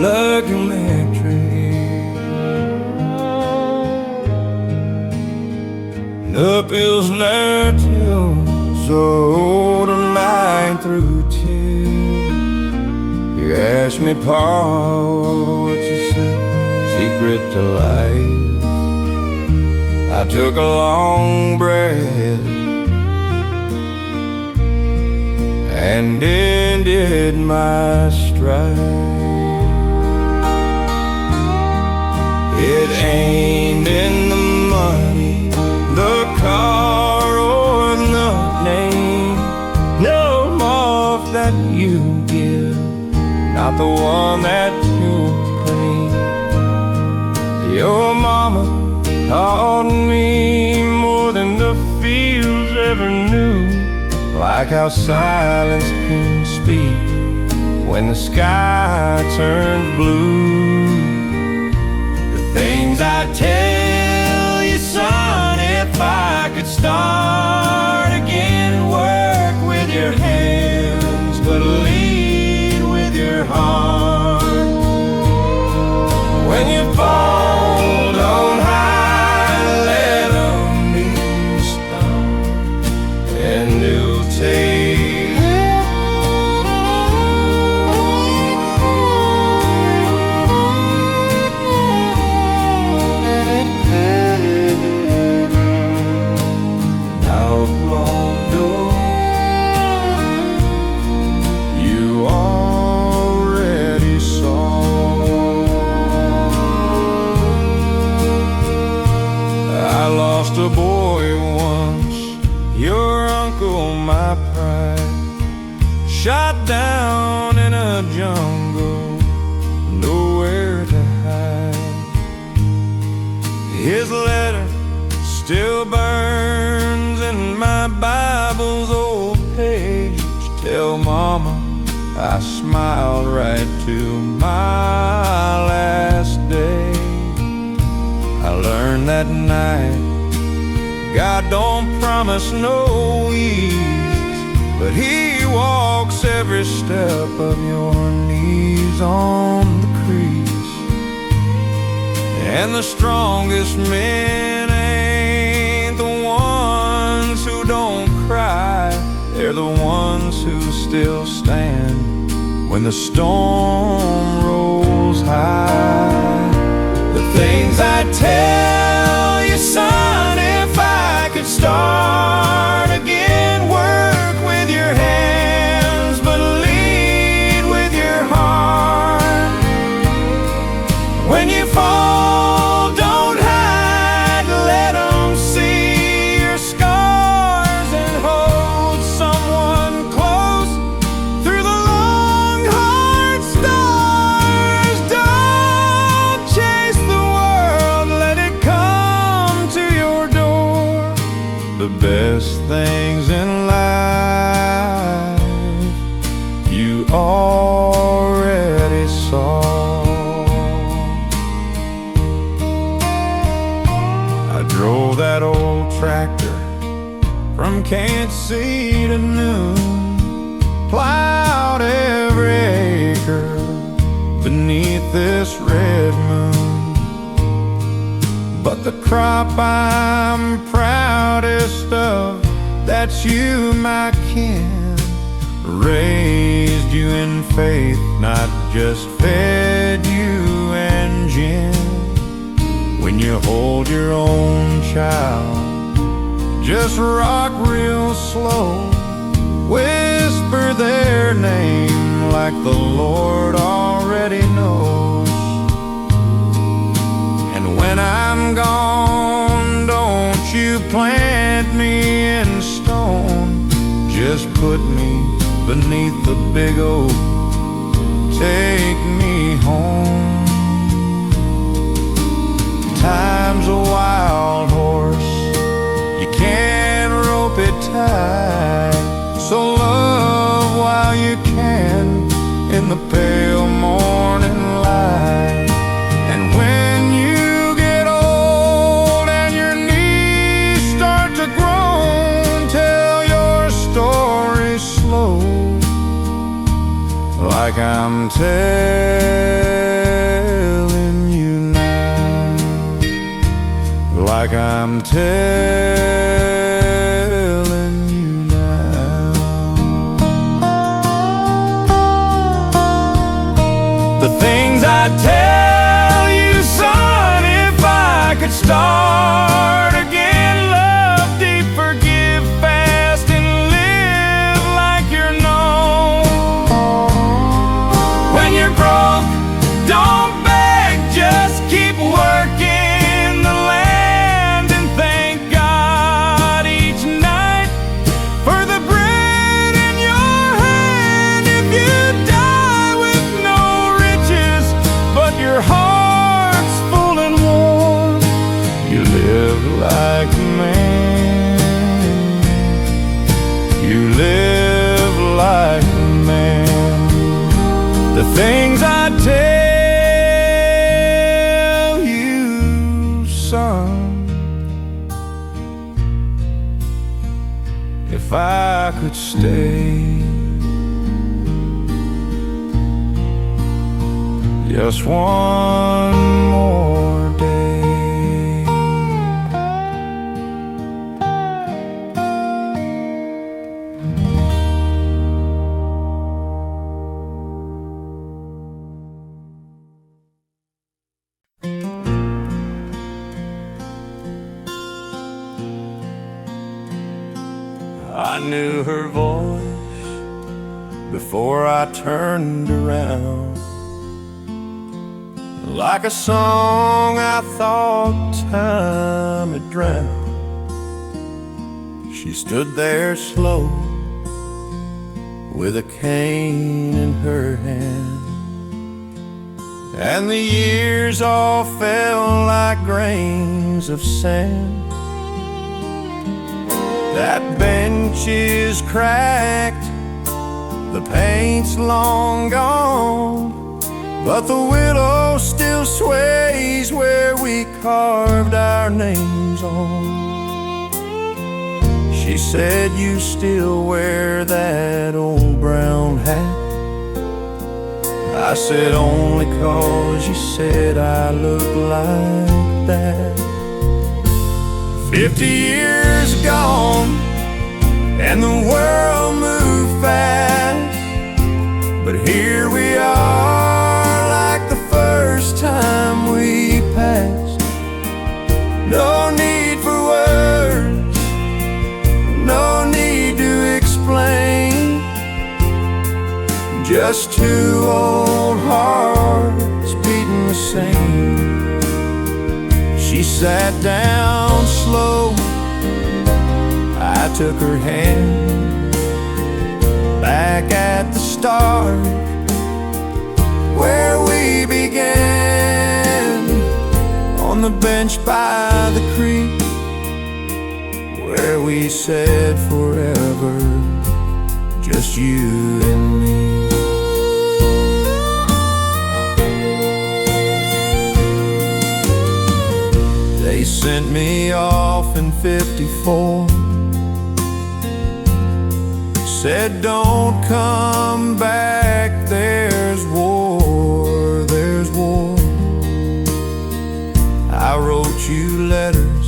like electric, and uphill slide till so tonight through tears. You asked me, Paul, what's your secret to life? I took a long breath and ended my strife. It ain't in the money, the car, or the name. No more that you give, not the one that you claim. Your mama taught me more than the fields ever knew, like how silence can speak when the sky turns blue. The things I'd tell you, son, if I could start again. Work with your hands, but lead with your heart. When you fall, don't hide, let them be stopped, and you'll take a boy once, your uncle, my pride, shot down in a jungle, nowhere to hide. His letter still burns in my Bible's old page. Tell mama I smiled right to my last day. I learned that night God don't promise no ease, but He walks every step of your knees on the crease. And the strongest men ain't the ones who don't cry, they're the ones who still stand when the storm rolls high. The things I tell you, son, if I could start again. Work with your hands, but lead with your heart. When you fall, don't hide, let them see your scars, and hold someone close through the long, hard stars. Don't chase the world, let it come to your door. The best things in life you already saw. I drove that old tractor from Kansas City to noon, plowed every acre beneath this red moon. But the crop I'm proudest of, that's you, my kin. Raised you in faith, not just fed you and gin. When you hold your own child, just rock real slow, whisper their name like the Lord already knows. And when I'm gone, don't you plant me in stone, just put me beneath the big oak, take me home. Time's a wild horse, you can't rope it tight, so love while you can in the pale morning light. And when you get old and your knees start to groan, tell your story slow, like I'm telling you now, like I'm telling you now. The things I'd tell you, son, if I could start again. Love deep, forgive fast, and live like you're known. if I could stay just one more day. I knew her voice before I turned around. Like a song I thought time had drowned. She stood there slow with a cane in her hand, and the years all fell like grains of sand. That bench is cracked, the paint's long gone, but the willow still sways where we carved our names on. She said, "You still wear that old brown hat?" I said, "Only 'cause you said I look like that." 50 years gone, and the world moved fast, but here we are like the first time we passed. No need for words, no need to explain, just two old hearts beating the same. She sat down slow, I took her hand, back at the start where we began, on the bench by the creek, where we said forever, just you and me. They sent me off in '54, said don't come back, there's war, there's war. I wrote you letters,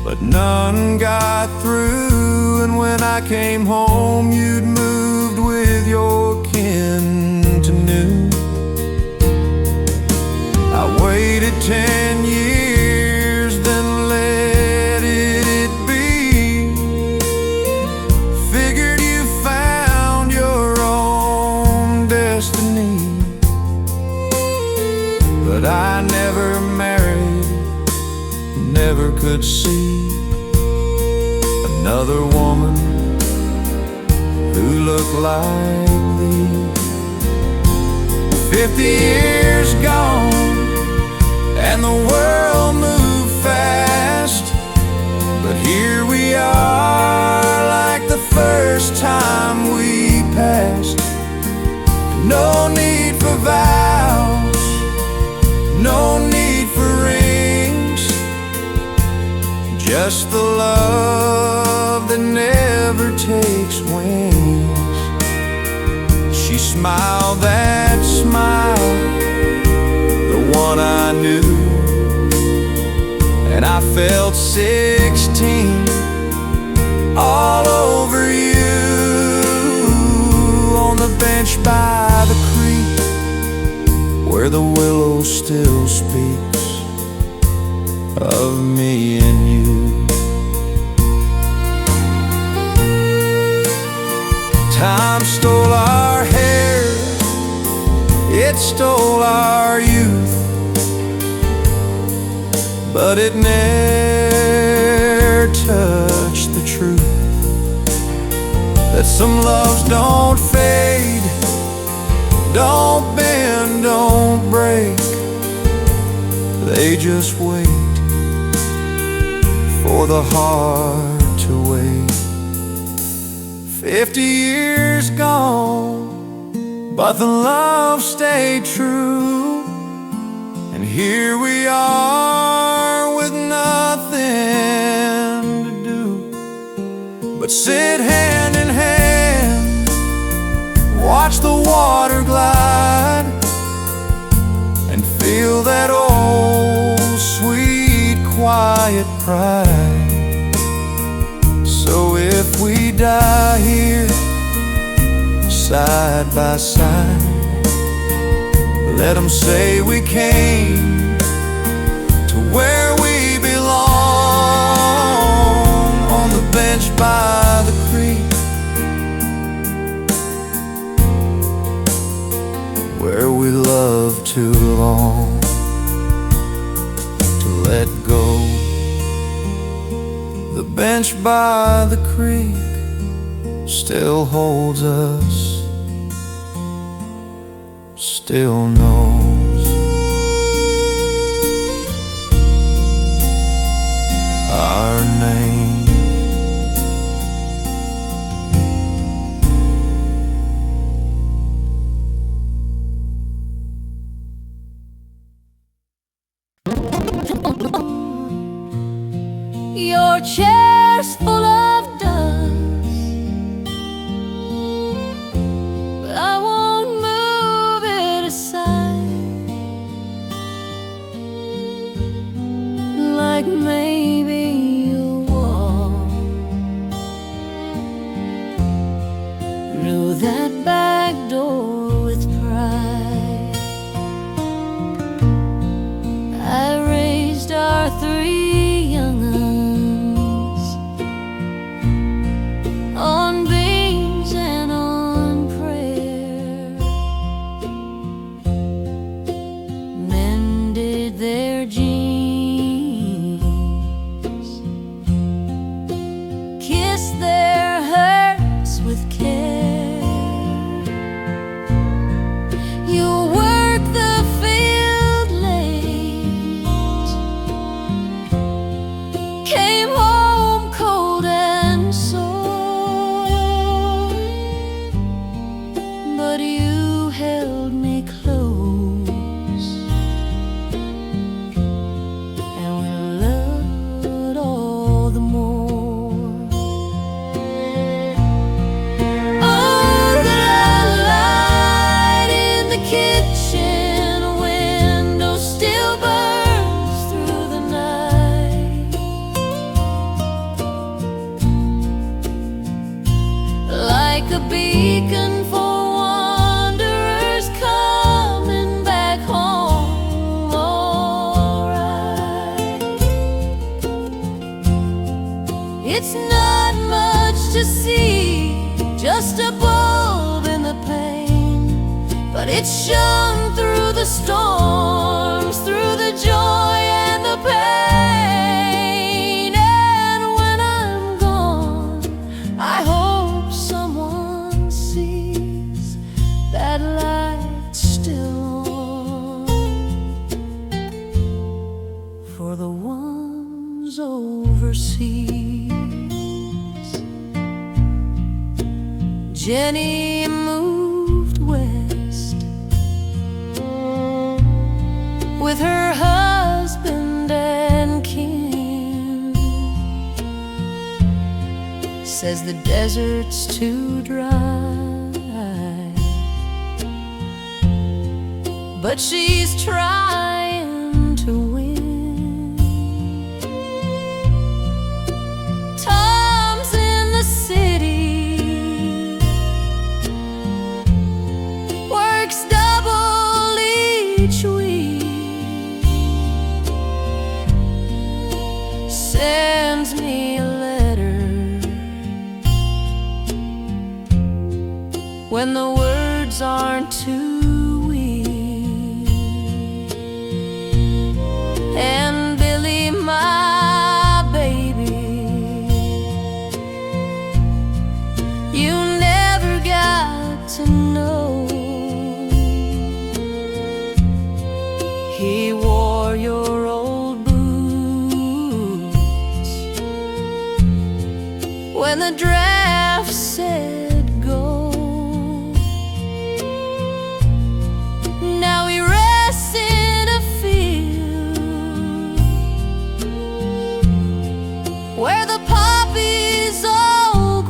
but none got through, and when I came home you'd moved with your kin to New. I waited 10 years, then let it be. Figured you found your own destiny, but I never married, never could see another woman who looked like thee. 50 years gone, and the world moved fast, but here we are like the first time we passed. No need for vows, no need for rings, just the love that never takes wings. She smiled that smile, the one I knew, and I felt 16 all over you, on the bench by the creek, where the willow still speaks of me and you. Time stole our hair, it stole our youth, but it never touched the truth that some loves don't fade, don't bend, don't break, they just wait for the heart to wait. 50 years gone, but the love stayed true, and here we are with nothing to do but sit hand in hand, watch the water glide, and feel that old sweet quiet pride. So if we die here side by side, let 'em say we came to where we belong, on the bench by the creek, where we love too long to let go. The bench by the creek still holds us, still knows our name. Your chair's full of dust, but I won't move it aside. Like maybe you'll walk through that back door with pride. I raised our 3 young uns on beans and on prayer, mended their jeans, kissed their hurts with care. You work the field late, came home cold and sore, but you held me close, and we loved all the more. Oh, the light in the kitchen window still burns through the night, like a beacon for wanderers coming back home. Alright, it's not much to see, just a bulb in the pane, but it shone through the storms, through the joy and the pain. And when I'm gone, I hope someone sees that light still on, for the ones overseas. Jenny moved west with her husband and kin. Says the desert's too dry, but she's trying to win. Tom's in the city, works double each week, sends me a letter when the words aren't too weak. And Billy, my baby, you never got to know. He wore your old boots when the draft said go. Now he rests in a field where the poppies all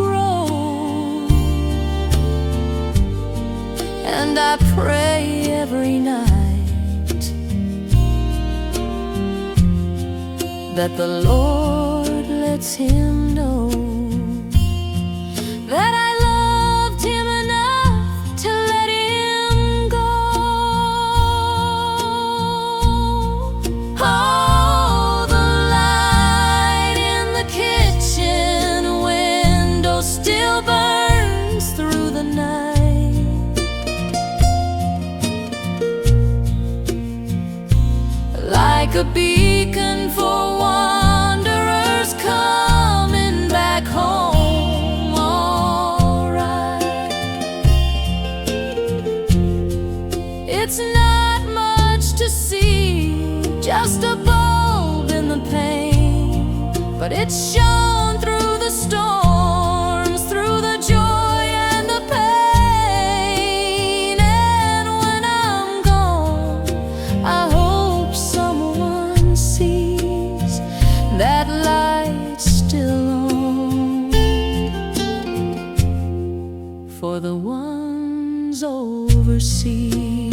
and I pray every night that the Lord lets him know that I loved him enough to let him go. Oh, the light in the kitchen window still burns through the night, like a beacon for wanderers coming back home. All right, it's not much to see, just a bulb in the pane, but it shone through the storms, through the joy and the pain. And when I'm gone, I hope someone sees that light still on, for the ones overseas.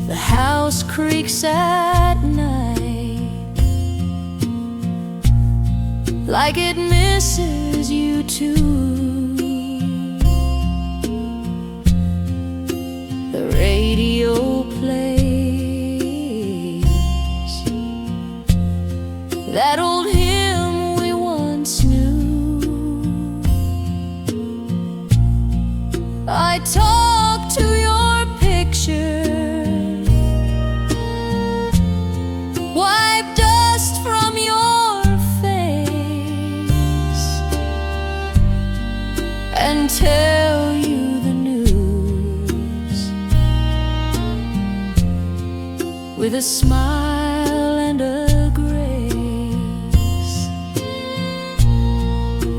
The house creaks at night, like it misses you too. The radio plays that old hymn we once knew. I talk to your picture, wipe dust from your face, and tell you the news with a smile and a grace.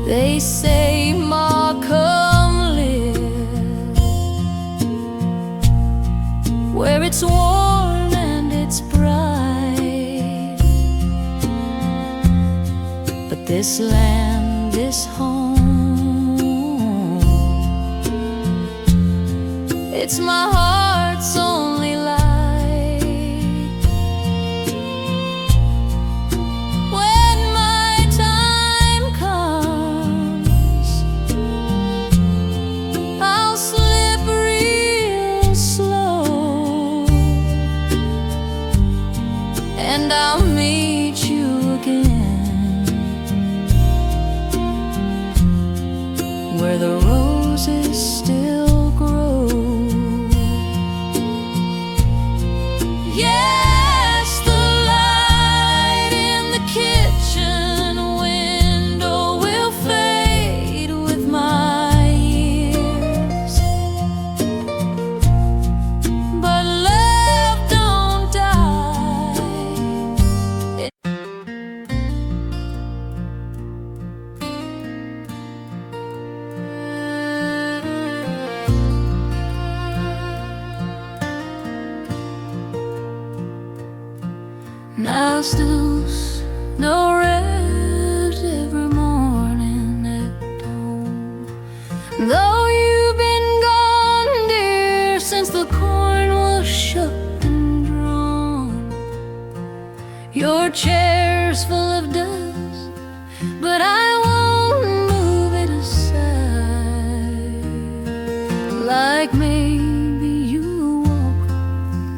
They say, Ma, come live where it's warm and it's bright, but this land, this home, it's my heart's only light. When my time comes, I'll slip real slow, and I'll meet you again where the roses still grow. Yes, the light in the kitchen window will fade with my years, but love don't die. Now snooze, no rest every morning at home. Though you've been gone, dear, since the corn was shucked and drawn. Your chair's full of dust, but I won't move it aside. Like maybe you walk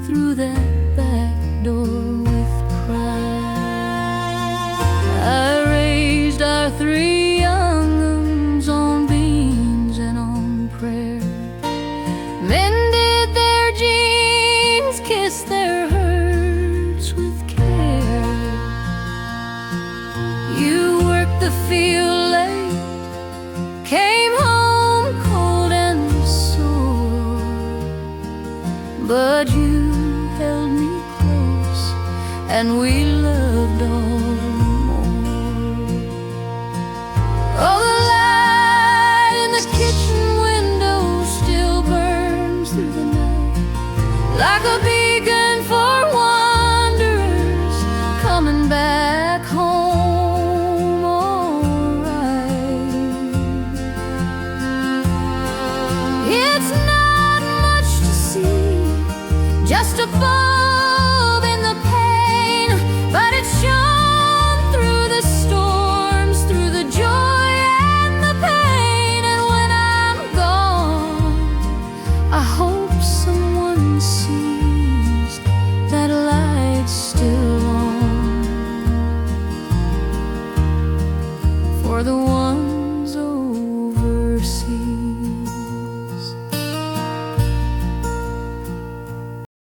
through that back door. I raised our 3 young uns on beans and on prayer, mended their jeans, kissed their hurts with care. You worked the field late, came home cold and sore, but you held me close and we loved all the more. Oh, the light in the kitchen window still burns through the night, like a beacon for wanderers coming back just a bulb